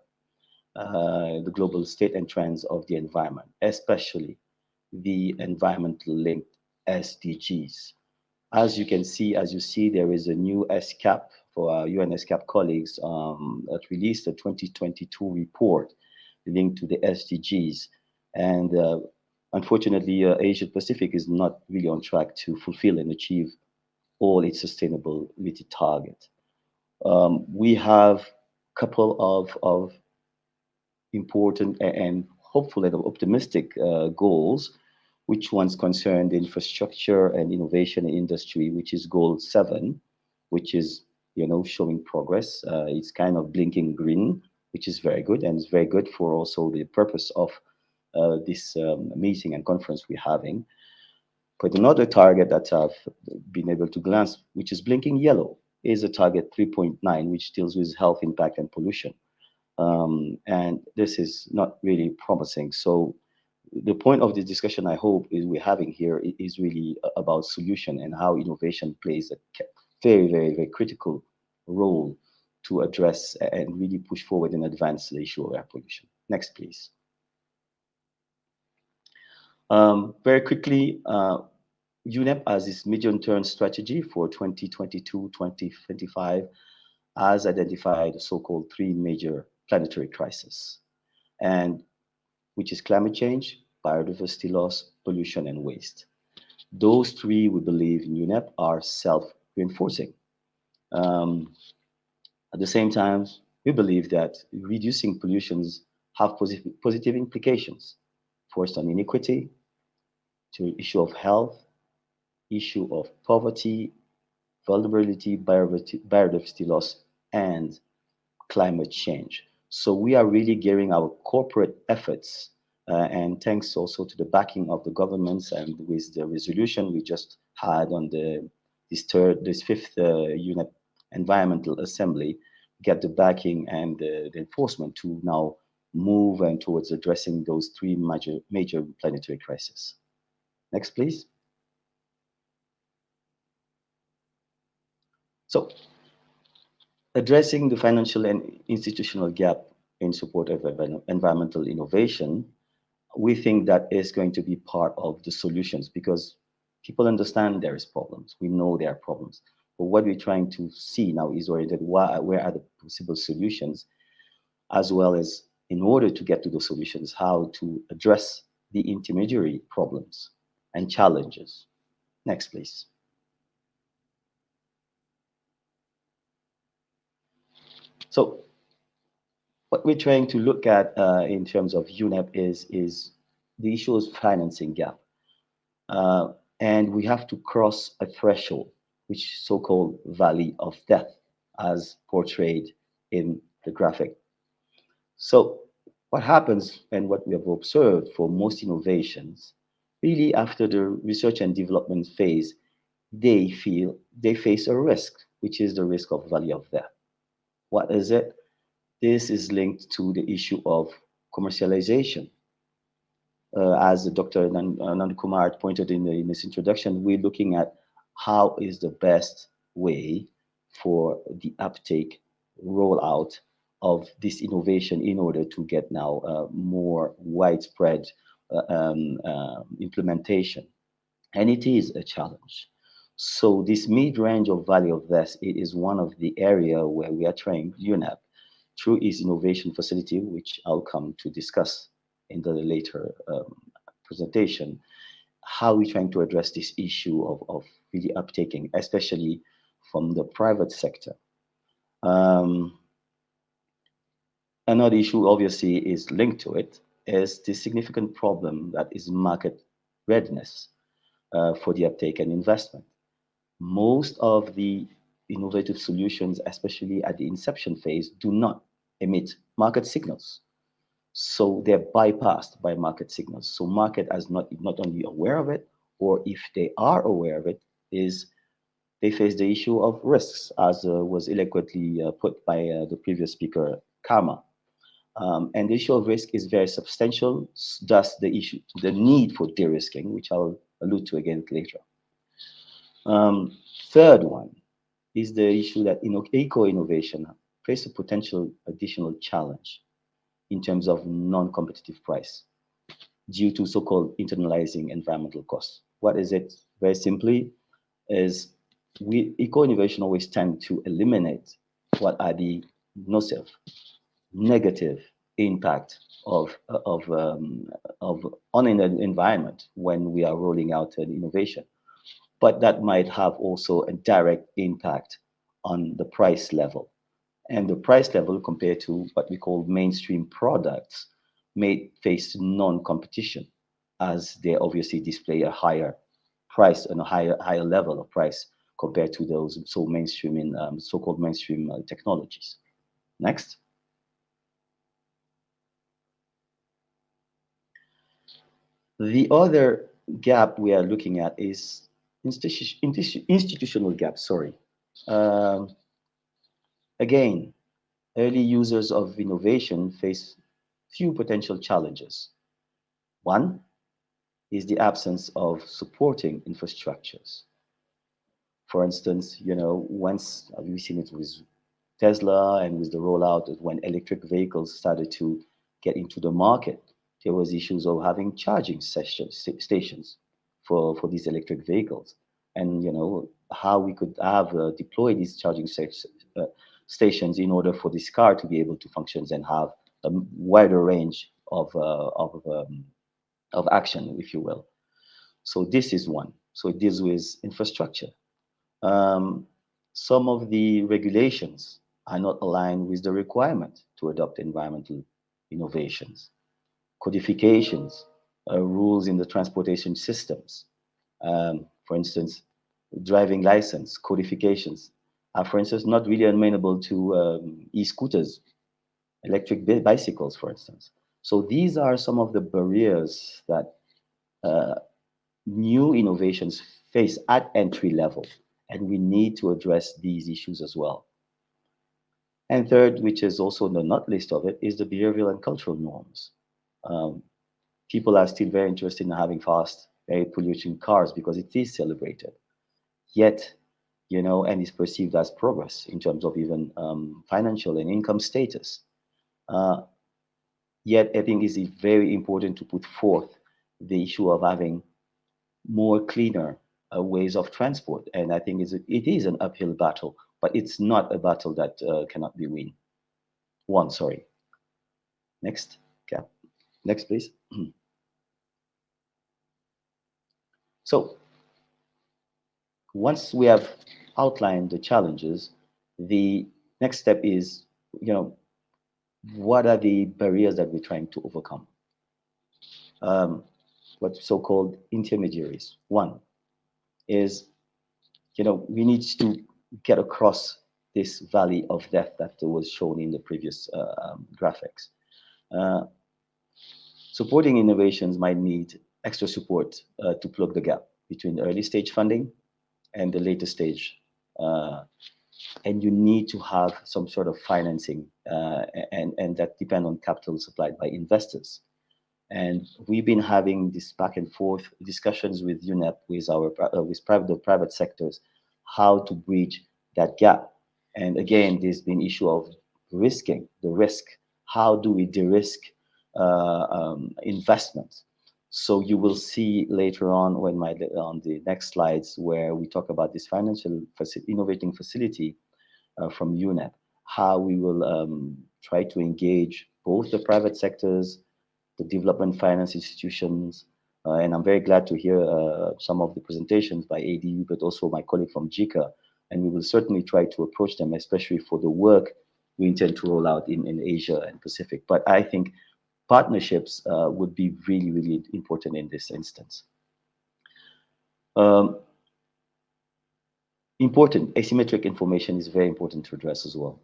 the global state and trends of the environment, especially the environmental linked SDGs. As you can see, as you see, there is a new SCAP for our UN SCAP colleagues that released a 2022 report linked to the SDGs. And unfortunately, Asia Pacific is not really on track to fulfill and achieve all its sustainability targets. We have a couple of important and hopeful and optimistic goals, which ones concern the infrastructure and innovation in industry, which is goal 7, which is showing progress. It's kind of blinking green, which is very good, and it's very good for also the purpose of this meeting and conference we're having. But another target that I've been able to glance, which is blinking yellow, is a target 3.9, which deals with health impact and pollution. And this is not really promising. So the point of this discussion, I hope, is we're having here is really about solution and how innovation plays a very, very, very critical role to address and really push forward and advance the issue of air pollution. Next, please. Very quickly, Unep, as its medium-term strategy for 2022-2025, has identified the so-called 3 major planetary crises, and which is climate change, biodiversity loss, pollution, and waste. Those 3, we believe in Unep, are self-reinforcing. At the same time, we believe that reducing pollutions have positive implications. First, on inequity, to issue of health, issue of poverty, vulnerability, biodiversity loss, and climate change. So we are really gearing our corporate efforts, and thanks also to the backing of the governments and with the resolution we just had on this 5th Unep Environmental Assembly, get the backing and the enforcement to now move and towards addressing those 3 major planetary crises. Next, please. So, addressing the financial and institutional gap in support of environmental innovation, we think that is going to be part of the solutions, because people understand there is problems. We know there are problems. But what we're trying to see now is oriented where are the possible solutions, as well as, in order to get to those solutions, how to address the intermediary problems and challenges. Next, please. So what we're trying to look at in terms of UNEP is the issue of financing gap. And we have to cross a threshold, which is so-called valley of death, as portrayed in the graphic. So what happens, and what we have observed for most innovations, really after the research and development phase, they face a risk, which is the risk of valley of death. What is it? This is linked to the issue of commercialization. As Dr. Nand Kumar pointed in his introduction, we're looking at how is the best way for the uptake, rollout of this innovation in order to get now more widespread implementation. And it is a challenge. So this mid-range of value of this is one of the area where we are trying UNEP through its innovation facility, which I'll come to discuss in the later presentation, how we're trying to address this issue of really uptaking, especially from the private sector. Another issue obviously is linked to it, is the significant problem that is market readiness for the uptake and investment. Most of the innovative solutions, especially at the inception phase, do not emit market signals. So they're bypassed by market signals. So market is not only aware of it, or if they are aware of it, is they face the issue of risks, as was eloquently put by the previous speaker, Karma. And the issue of risk is very substantial, thus the need for de-risking, which I'll allude to again later. Third one is the issue that eco-innovation face a potential additional challenge. in terms of non-competitive price due to so-called internalizing environmental costs. What is it? Very simply, is eco-innovation always tend to eliminate what are the nocive, negative impact of on an environment when we are rolling out an innovation. But that might have also a direct impact on the price level. And the price level compared to what we call mainstream products may face non-competition, as they obviously display a higher price and a higher level of price compared to those so-called mainstream technologies. Next. The other gap we are looking at is institutional gap. Sorry. Again, early users of innovation face few potential challenges. One is the absence of supporting infrastructures. For instance, once we've seen it with Tesla and with the rollout of when electric vehicles started to get into the market, there was issues of having charging stations for these electric vehicles. And, how we could have deployed these charging stations in order for this car to be able to function and have a wider range of action, if you will. So this is one. So it deals with infrastructure. Some of the regulations are not aligned with the requirement to adopt environmental innovations. Codifications, rules in the transportation systems. For instance, driving license codifications are, for instance, not really amenable to e-scooters, electric bicycles, for instance. So these are some of the barriers that new innovations face at entry level, and we need to address these issues as well. And third, which is also on the not list of it, is the behavioral and cultural norms. People are still very interested in having fast, very polluting cars because it is celebrated. Yet, and is perceived as progress in terms of even financial and income status. Yet, I think it's very important to put forth the issue of having more cleaner ways of transport. And I think it is an uphill battle, but it's not a battle that cannot be won. Sorry. Next. Yeah. Next, please. So once we have outlined the challenges, the next step is, what are the barriers that we're trying to overcome? What so-called intermediaries. One is, we need to get across this valley of death that was shown in the previous graphics. Supporting innovations might need extra support to plug the gap between early stage funding and the later stage. And you need to have some sort of financing, and that depend on capital supplied by investors. And we've been having this back and forth discussions with Unep, with private sectors, how to bridge that gap. And again, there's been issue of the risk. How do we de-risk investments? So you will see later on on the next slides where we talk about this financial innovating facility from Unep, how we will try to engage both the private sectors, the development finance institutions, and I'm very glad to hear some of the presentations by ADU, but also my colleague from Jaika, and we will certainly try to approach them, especially for the work we intend to roll out in Asia and Pacific. But I think partnerships would be really, really important in this instance. Important, asymmetric information is very important to address as well.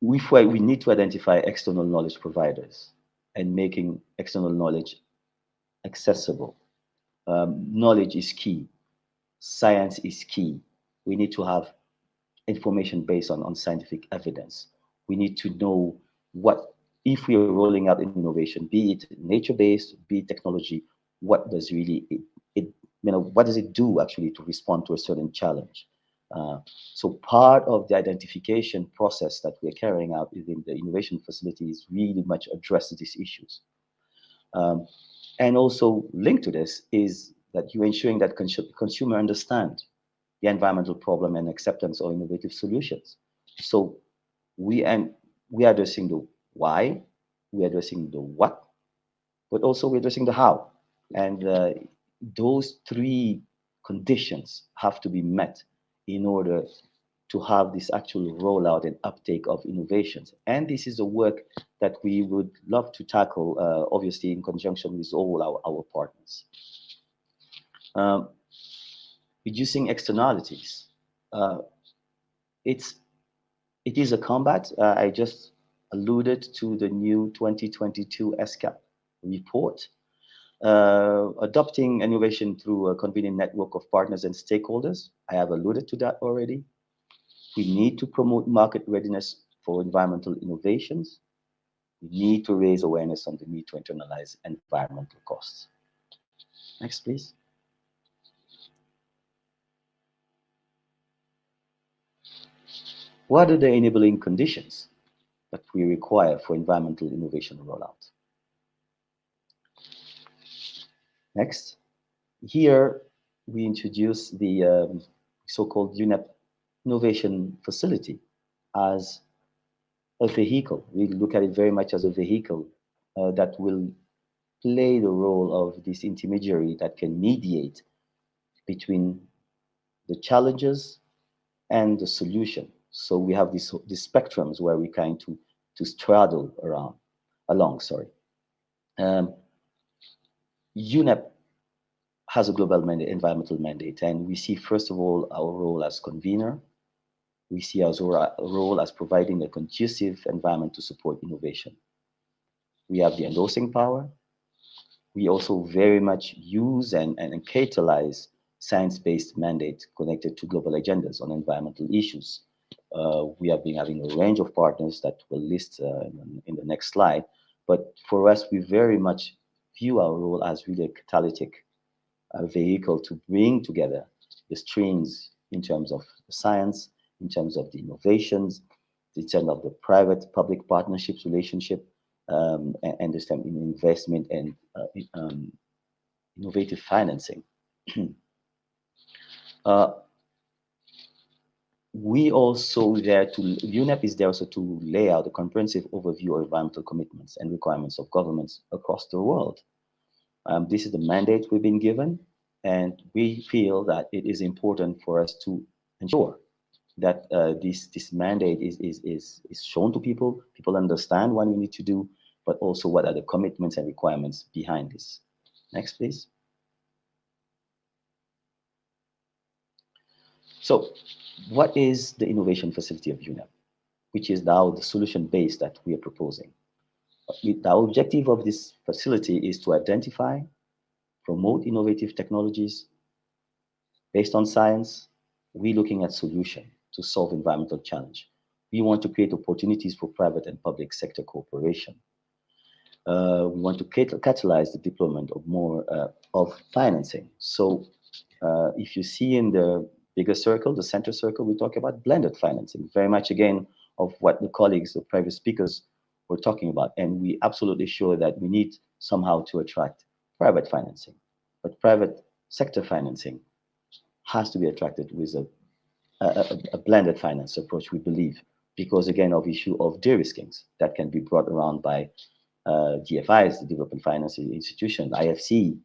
We need to identify external knowledge providers and making external knowledge accessible. Knowledge is key. Science is key. We need to have information based on scientific evidence. We need to know if we are rolling out innovation, be it nature-based, be it technology, what does it do actually to respond to a certain challenge? So part of the identification process that we're carrying out within the innovation facility is really much address these issues. And also linked to this is that you're ensuring that consumer understand the environmental problem and acceptance of innovative solutions. So we are addressing the why, we're addressing the what, but also we're addressing the how. And those three conditions have to be met in order to have this actual rollout and uptake of innovations. And this is a work that we would love to tackle, obviously in conjunction with all our partners. Reducing externalities. It is a combat. I just alluded to the new 2022 SCAP report. Adopting innovation through a convenient network of partners and stakeholders. I have alluded to that already. We need to promote market readiness for environmental innovations. We need to raise awareness on the need to internalize environmental costs. Next, please. What are the enabling conditions that we require for environmental innovation rollout? Next, here we introduce the so-called Unep Innovation Facility as a vehicle. We look at it very much as a vehicle that will play the role of this intermediary that can mediate between the challenges and the solution. So we have these spectrums where we kind to straddle along. Unep has a global environmental mandate, and we see first of all our role as convener. We see our role as providing a conducive environment to support innovation. We have the endorsing power. We also very much use and catalyze science-based mandates connected to global agendas on environmental issues. We have been having a range of partners that we'll list in the next slide. But for us, we very much view our role as really a catalytic vehicle to bring together the streams in terms of the science, in terms of the innovations, in terms of the private-public partnerships relationship, and this time in investment and innovative financing. We also UNEP is there also to lay out a comprehensive overview of environmental commitments and requirements of governments across the world. This is the mandate we've been given, and we feel that it is important for us to ensure that this mandate is shown to people. People understand what we need to do, but also what are the commitments and requirements behind this. Next, please. So, what is the innovation facility of UNEP, which is now the solution base that we are proposing? The objective of this facility is to identify, promote innovative technologies based on science. We're looking at solutions to solve environmental challenge. We want to create opportunities for private and public sector cooperation. We want to catalyze the deployment of more of financing. So if you see in the bigger circle, the center circle, we talk about blended financing, very much again of what the colleagues, the previous speakers were talking about. And we absolutely sure that we need somehow to attract private financing. But private sector financing has to be attracted with a blended finance approach, we believe, because again of issue of de-riskings that can be brought around by DFIs, the Development Finance Institution, IFC.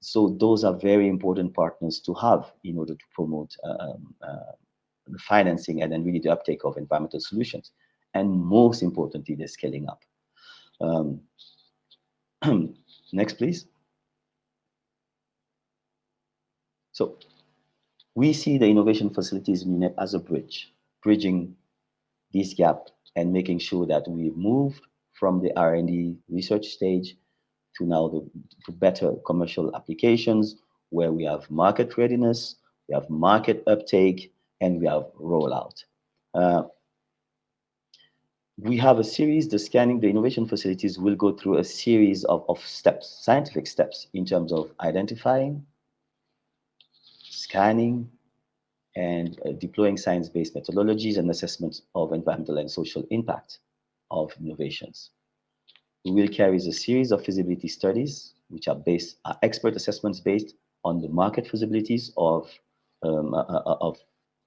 So those are very important partners to have in order to promote the financing and then really the uptake of environmental solutions. And most importantly, the scaling up. Next, please. So we see the innovation facilities in UNEP as a bridge, bridging this gap and making sure that we move from the R&D research stage to now to better commercial applications where we have market readiness, we have market uptake, and we have rollout. We have a series, the innovation facilities will go through a series of steps, scientific steps in terms of identifying, scanning, and deploying science-based methodologies and assessments of environmental and social impact of innovations. We will carry a series of feasibility studies, which are expert assessments based on the market feasibilities of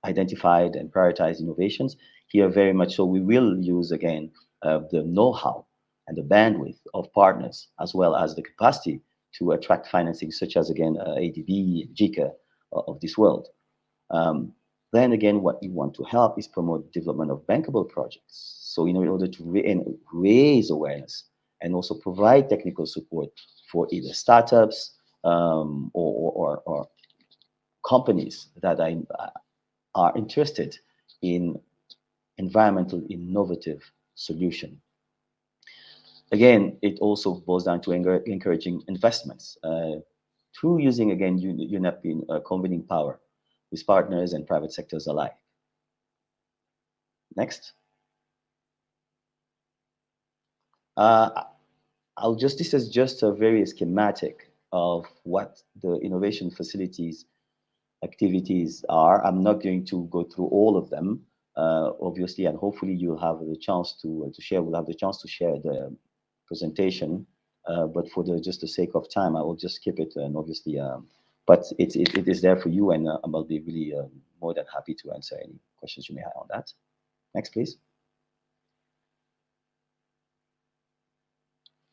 identified and prioritized innovations. Here, very much so, we will use again the know-how and the bandwidth of partners, as well as the capacity to attract financing, such as again Adb, Jaika of this world. Then again, what we want to help is promote development of bankable projects. So in order to raise awareness and also provide technical support for either startups or companies that are interested in environmental innovative solution. Again, it also boils down to encouraging investments through using, again, Unep in convening power with partners and private sectors alike. Next. This is just a very schematic of what the innovation facilities activities are. I'm not going to go through all of them, obviously, and hopefully you'll have the chance to share. We'll have the chance to share the presentation, but for just the sake of time, I will just skip it. And obviously, but it is there for you, and I'll be really more than happy to answer any questions you may have on that. Next, please.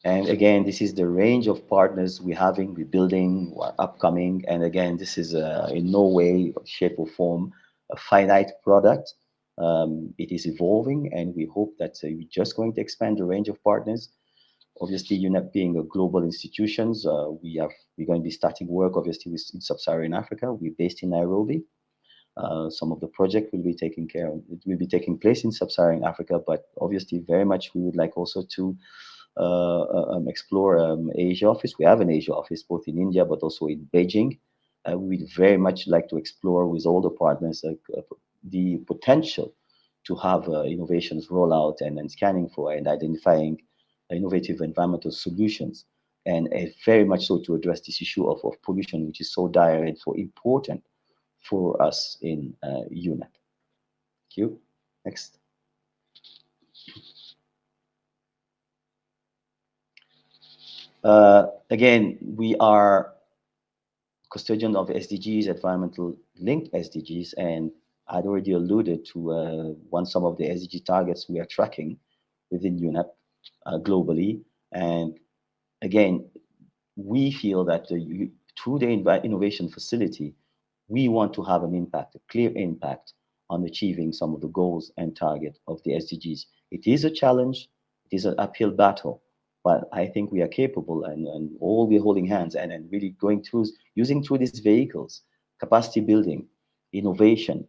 And again, this is the range of partners we're having, we're building, we're upcoming. And again, this is in no way, shape, or form a finite product. It is evolving, and we hope that we're just going to expand the range of partners. Obviously, UNEP being a global institutions, we're going to be starting work, obviously, in Sub-Saharan Africa. We're based in Nairobi. Some of the project will be taking place in Sub-Saharan Africa, but obviously, very much we would like also to explore Asia office. We have an Asia office both in India but also in Beijing. We'd very much like to explore with all the partners the potential to have innovations roll out and scanning for and identifying innovative environmental solutions, and very much so to address this issue of pollution, which is so dire and so important for us in UNEP. Thank you. Next. Again, we are custodian of SDGs, environmental linked SDGs, and I'd already alluded to some of the SDG targets we are tracking within UNEP globally. And again, we feel that through the innovation facility, we want to have an impact, a clear impact on achieving some of the goals and targets of the SDGs. It is a challenge, it is an uphill battle, but I think we are capable, and all we're holding hands and really going through, using through these vehicles, capacity building, innovation,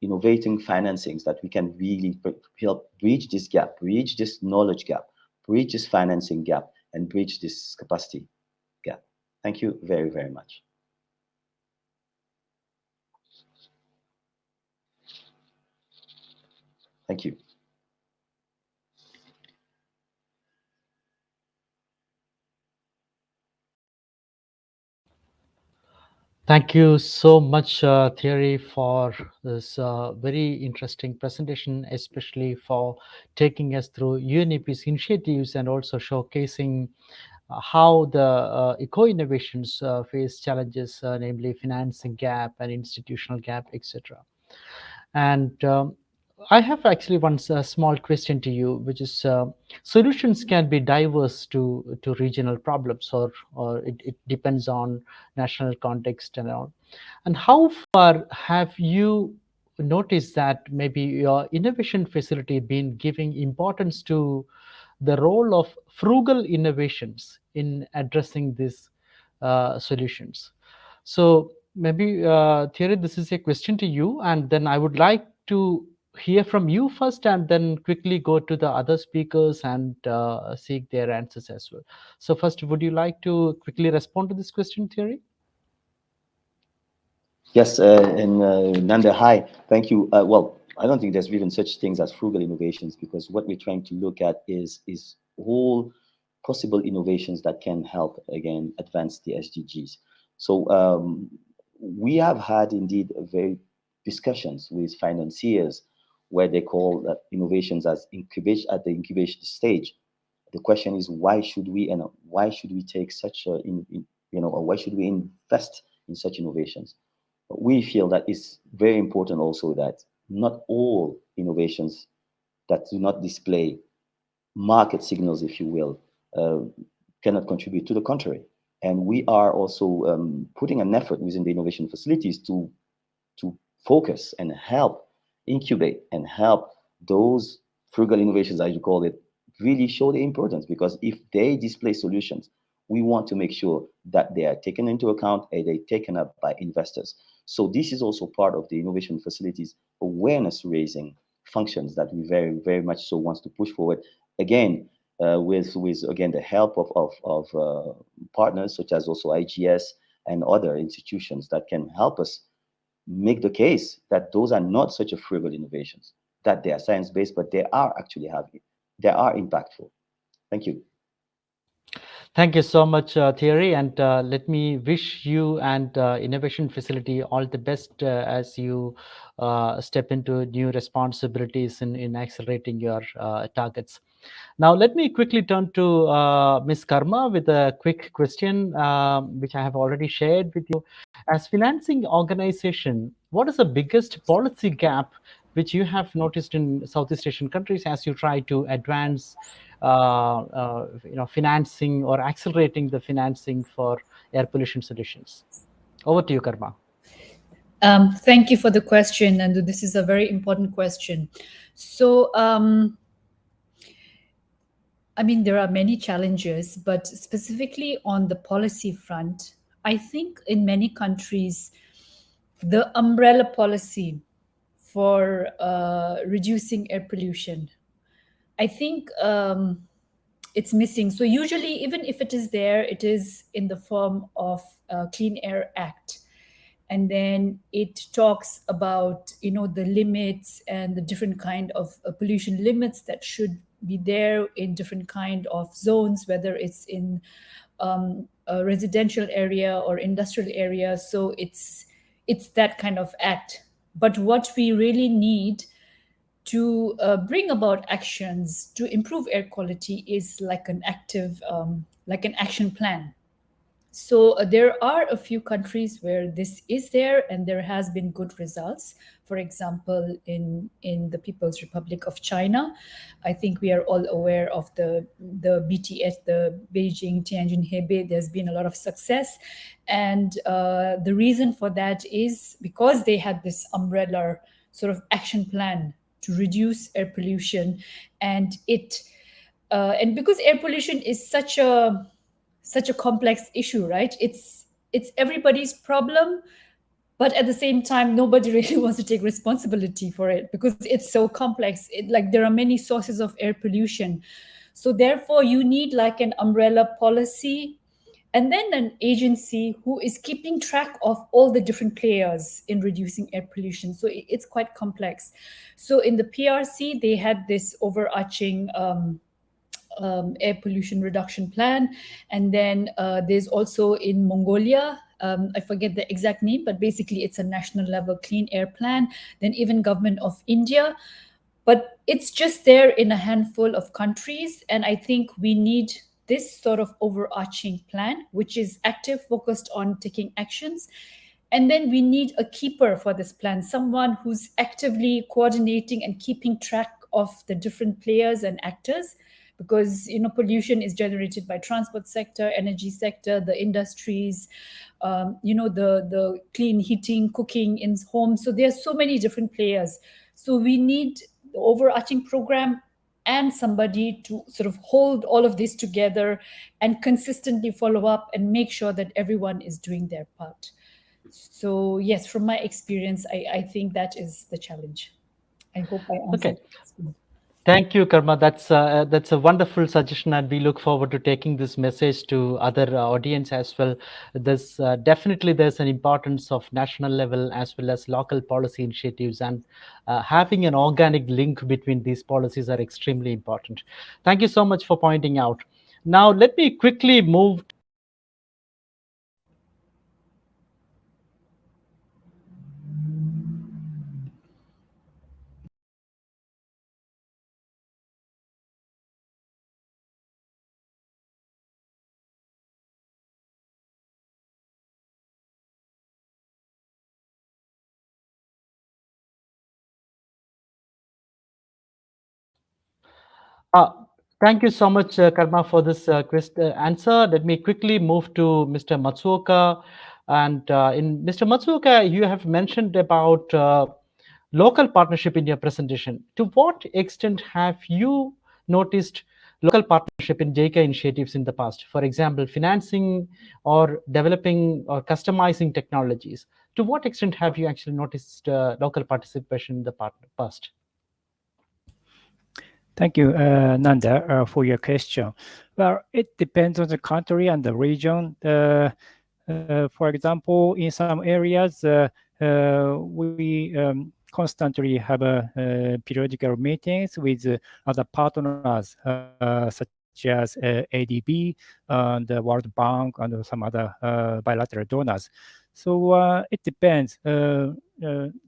innovating financings, that we can really help bridge this gap, bridge this knowledge gap, bridge this financing gap, and bridge this capacity gap. Thank you very, very much. Thank you. Thank you so much, Thierry, for this very interesting presentation, especially for taking us through UNEP's initiatives and also showcasing how the eco-innovations face challenges, namely financing gap and institutional gap, etc. And I have actually one small question to you, which is solutions can be diverse to regional problems, or it depends on national context and all. And how far have you noticed that maybe your innovation facility been giving importance to the role of frugal innovations in addressing these solutions? So maybe Thierry, this is a question to you, and then I would like to hear from you first, and then quickly go to the other speakers and seek their answers as well. So first, would you like to quickly respond to this question, Thierry? Yes, and Nanda, hi, thank you. Well, I don't think there's even such things as frugal innovations, because what we're trying to look at is all possible innovations that can help, again, advance the SDGs. So we have had indeed very discussions with financiers where they call innovations as incubation at the incubation stage. The question is, why should we take such or why should we invest in such innovations? We feel that it's very important also that not all innovations that do not display market signals, if you will, cannot contribute. To the contrary. And we are also putting an effort within the innovation facilities to focus and help incubate and help those frugal innovations, as you call it, really show the importance. Because if they display solutions, we want to make sure that they are taken into account and they're taken up by investors. So this is also part of the innovation facilities awareness raising functions that we very, very much so wants to push forward. Again, with again the help of partners such as also IGES and other institutions that can help us make the case that those are not such a frugal innovations, that they are science-based, but they are actually they are impactful. Thank you. Thank you so much, Thierry, and let me wish you and Innovation Facility all the best as you step into new responsibilities in accelerating your targets. Now, let me quickly turn to Ms. Karma with a quick question, which I have already shared with you. As financing organization, what is the biggest policy gap which you have noticed in Southeast Asian countries as you try to advance financing or accelerating the financing for air pollution solutions? Over to you, Karma. Thank you for the question, and this is a very important question. So, I mean, there are many challenges, but specifically on the policy front, I think in many countries, the umbrella policy for reducing air pollution, I think it's missing. So usually, even if it is there, it is in the form of Clean Air Act. And then it talks about, the limits and the different kind of pollution limits that should be there in different kind of zones, whether it's in a residential area or industrial area. So it's that kind of act. But what we really need to bring about actions to improve air quality is like an active, like an action plan. So there are a few countries where this is there and there has been good results. For example, in the People's Republic of China, I think we are all aware of the BTS, the Beijing, Tianjin, Hebei. There's been a lot of success. And the reason for that is because they had this umbrella sort of action plan to reduce air pollution. And and because air pollution is such a complex issue, right? It's everybody's problem, but at the same time, nobody really wants to take responsibility for it because it's so complex. Like there are many sources of air pollution. So therefore, you need like an umbrella policy and then an agency who is keeping track of all the different players in reducing air pollution. So it's quite complex. So in the PRC, they had this overarching air pollution reduction plan. And then there's also in Mongolia, I forget the exact name, but basically it's a national level clean air plan. Then even government of India. But it's just there in a handful of countries. And I think we need this sort of overarching plan, which is active, focused on taking actions. And then we need a keeper for this plan, someone who's actively coordinating and keeping track of the different players and actors, because pollution is generated by transport sector, energy sector, the industries, the clean heating, cooking in homes. So there are so many different players. So we need the overarching program and somebody to sort of hold all of this together and consistently follow up and make sure that everyone is doing their part. So yes, from my experience, I think that is the challenge. I hope I answered. Okay. Thank you, Karma. That's a wonderful suggestion, and we look forward to taking this message to other audience as well. There's definitely an importance of national level as well as local policy initiatives, and having an organic link between these policies are extremely important. Thank you so much for pointing out. Now, let me quickly move Thank you so much, Karma, for this answer. Let me quickly move to Mr. Matsuoka. And in Mr. Matsuoka, you have mentioned about local partnership in your presentation. To what extent have you noticed local partnership in Jaika initiatives in the past? For example, financing or developing or customizing technologies. To what extent have you actually noticed local participation in the past? Thank you, Nanda, for your question. Well, it depends on the country and the region. For example, in some areas, we constantly have periodical meetings with other partners, such as ADB and the World Bank and some other bilateral donors. So it depends.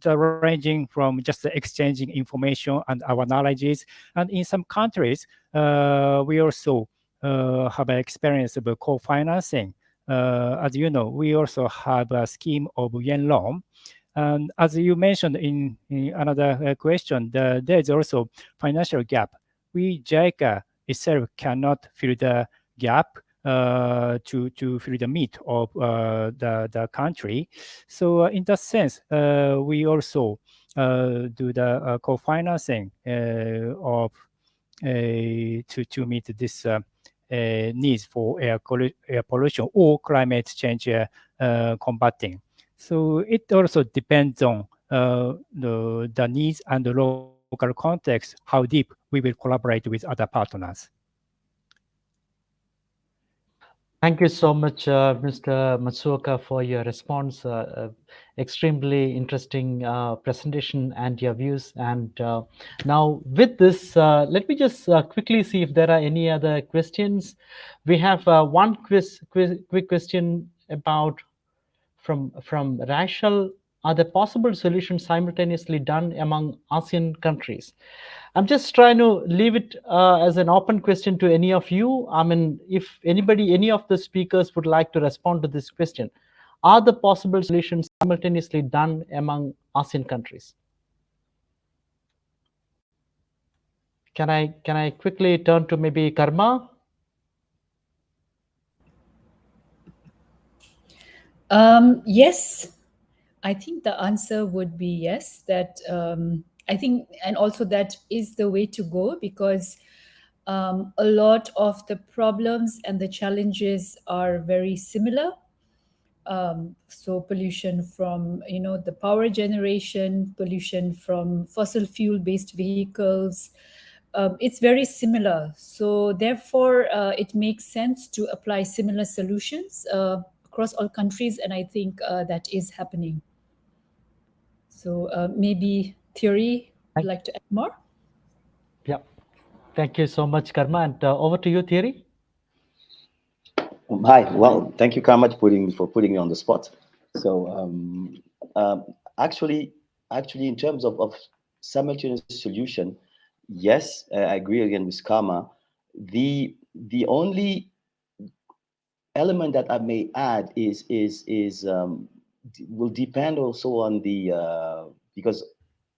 Ranging from just exchanging information and our knowledges. And in some countries, we also have an experience of co-financing. As you know, we also have a scheme of yen loan. And as you mentioned in another question, there is also financial gap. We, JICA itself, cannot fill the gap to fill the need of the country. So in that sense, we also do the co-financing of to meet this needs for air pollution or climate change combating. So it also depends on the needs and the local context, how deep we will collaborate with other partners. Thank you so much, Mr. Matsuoka, for your response. Extremely interesting presentation and your views. And now with this, let me just quickly see if there are any other questions. We have one quick question about from Rachel. Are the possible solutions simultaneously done among ASEAN countries? I'm just trying to leave it as an open question to any of you. I mean, if any of the speakers would like to respond to this question, are the possible solutions simultaneously done among ASEAN countries? Can I quickly turn to maybe Karma? Yes, I think the answer would be yes. That I think, and also that is the way to go, because a lot of the problems and the challenges are very similar. So pollution from the power generation, pollution from fossil fuel based vehicles, it's very similar. So therefore it makes sense to apply similar solutions across all countries, and I think that is happening. So maybe Thierry would like to add more. Yeah, thank you so much, Karma, and over to you, Thierry. Hi. Well, thank you, Karma, for putting me on the spot. So actually, in terms of simultaneous solution, yes, I agree again with Karma. The only element that I may add is will depend also on the because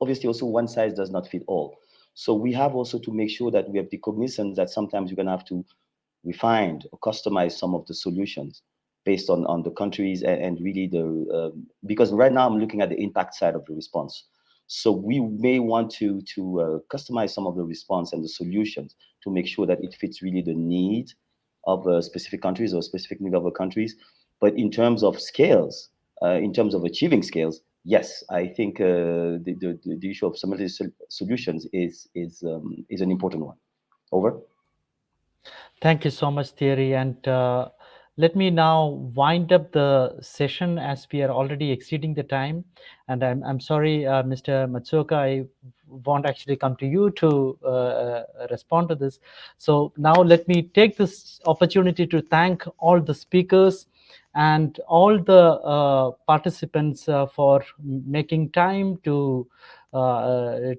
obviously also one size does not fit all. So we have also to make sure that we have the cognizance that sometimes you're going to have to refine or customize some of the solutions based on the countries and really the because right now I'm looking at the impact side of the response. So we may want to customize some of the response and the solutions to make sure that it fits really the need of specific countries or specific need of the countries. But in terms of scales, in terms of achieving scales, yes, I think the issue of simultaneous solutions is an important one. Over. Thank you so much, Thierry. And let me now wind up the session as we are already exceeding the time. And I'm sorry, Mr. Matsuoka, I won't actually come to you to respond to this. So now let me take this opportunity to thank all the speakers and all the participants for making time to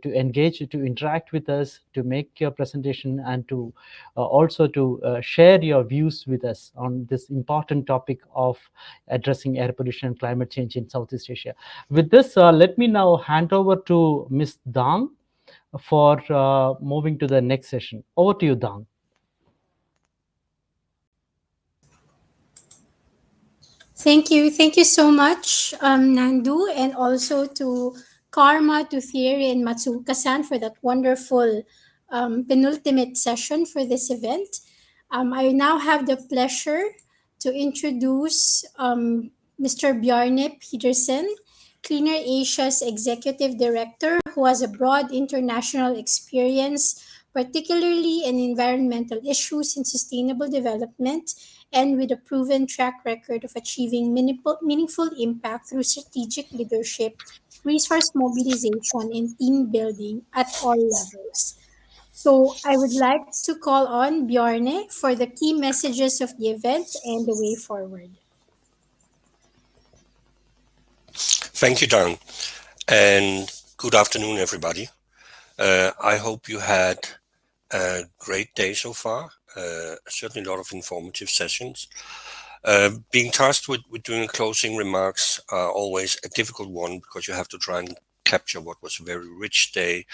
engage, to interact with us, to make your presentation, and to also to share your views with us on this important topic of addressing air pollution and climate change in Southeast Asia. With this, let me now hand over to Ms. Dang for moving to the next session. Over to you, Dan. Thank you. Thank you so much, Nandu, and also to Karma, to Thierry, and Matsuoka-san for that wonderful penultimate session for this event. I now have the pleasure to introduce Mr. Bjarne Petersen, Cleaner Asia's Executive Director, who has a broad international experience, particularly in environmental issues and sustainable development, and with a proven track record of achieving meaningful impact through strategic leadership, resource mobilization, and team building at all levels. So I would like to call on Bjarne for the key messages of the event and the way forward. Thank you, Dan, and good afternoon, everybody. I hope you had a great day so far. Certainly a lot of informative sessions. Being tasked with doing closing remarks are always a difficult one because you have to try and capture what was a very rich day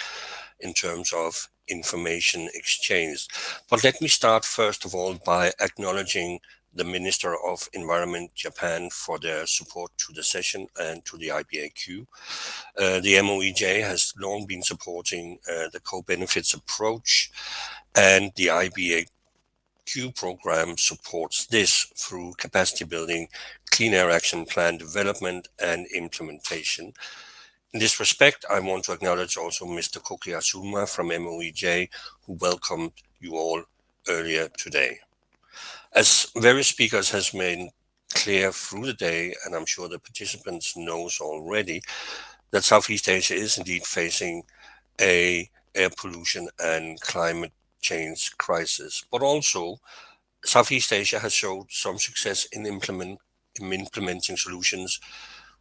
in terms of information exchange. But let me start first of all by acknowledging the Minister of Environment, Japan, for their support to the session and to the IBAQ. The MOEJ has long been supporting the co-benefits approach, and the IBAQ program supports this through capacity building, clean air action plan development and implementation. In this respect, I want to acknowledge also Mr. Koki Asuma from MOEJ, who welcomed you all earlier today. As various speakers has made clear through the day, and I'm sure the participants knows already, that Southeast Asia is indeed facing a air pollution and climate change crisis. But also, Southeast Asia has showed some success in implementing solutions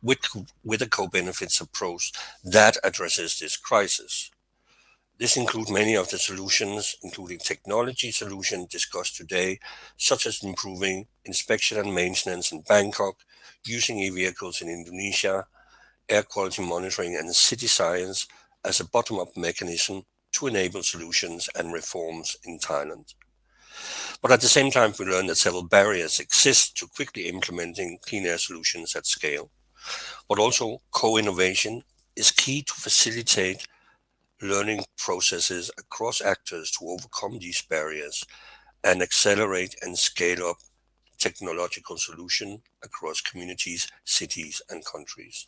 with a co-benefits approach that addresses this crisis. This includes many of the solutions, including technology solutions discussed today, such as improving inspection and maintenance in Bangkok, using e-vehicles in Indonesia, air quality monitoring and city science as a bottom-up mechanism to enable solutions and reforms in Thailand. But at the same time, we learned that several barriers exist to quickly implementing clean air solutions at scale. But also, co-innovation is key to facilitate learning processes across actors to overcome these barriers and accelerate and scale up technological solutions across communities, cities, and countries.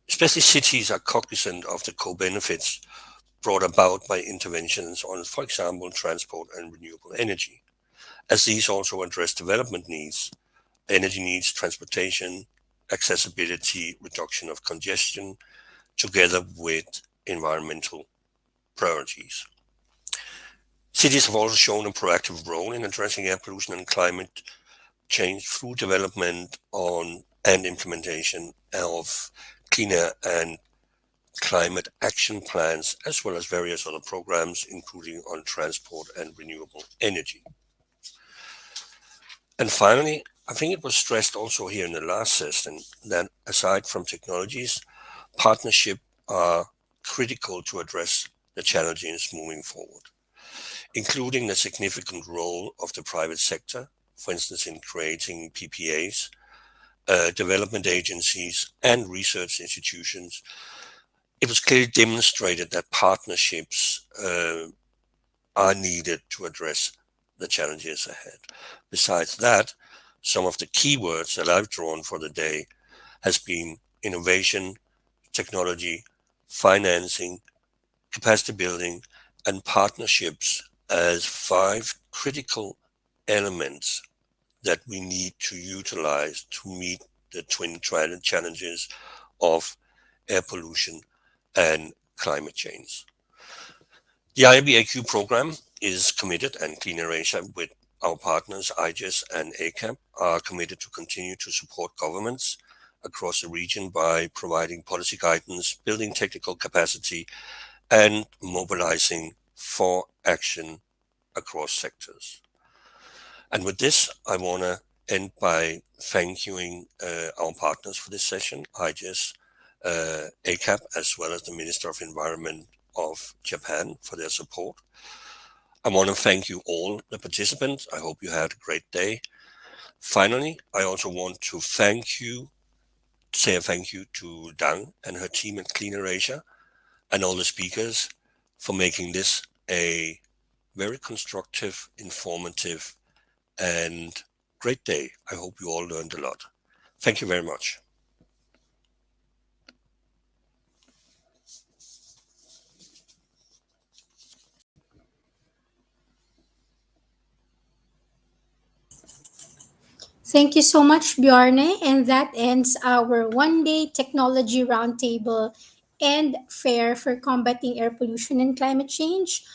Especially cities are cognizant of the co-benefits brought about by interventions on, for example, transport and renewable energy, as these also address development needs, energy needs, transportation, accessibility, reduction of congestion, together with environmental priorities. Cities have also shown a proactive role in addressing air pollution and climate change through development on and implementation of clean air and climate action plans, as well as various other programs, including on transport and renewable energy. And finally, I think it was stressed also here in the last session that aside from technologies, partnership are critical to address the challenges moving forward, including the significant role of the private sector, for instance, in creating PPAs, development agencies, and research institutions. It was clearly demonstrated that partnerships are needed to address the challenges ahead. Besides that, some of the keywords that I've drawn for the day has been innovation, technology, financing, capacity building, and partnerships as 5 critical elements that we need to utilize to meet the twin challenges of air pollution and climate change. The IBAQ program is committed, and Cleaner Asia with our partners IGES and ACAP are committed to continue to support governments across the region by providing policy guidance, building technical capacity, and mobilizing for action across sectors. And with this, I want to end by thanking our partners for this session, IGES, ACAP, as well as the Minister of Environment of Japan for their support. I want to thank you all, the participants. I hope you had a great day. Finally, I also want to say a thank you to Dang and her team at Cleaner Asia and all the speakers for making this a very constructive, informative, and great day. I hope you all learned a lot. Thank you very much. Thank you so much, Bjarne. And that ends our one-day technology roundtable and fair for combating air pollution and climate change.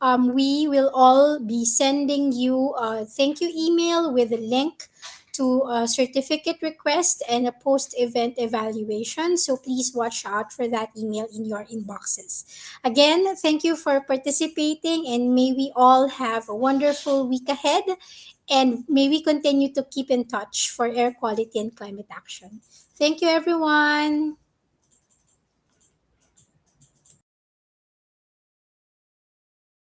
We will all be sending you a thank you email with a link to a certificate request and a post-event evaluation. So please watch out for that email in your inboxes. Again, thank you for participating, and may we all have a wonderful week ahead. And may we continue to keep in touch for air quality and climate action. Thank you, everyone.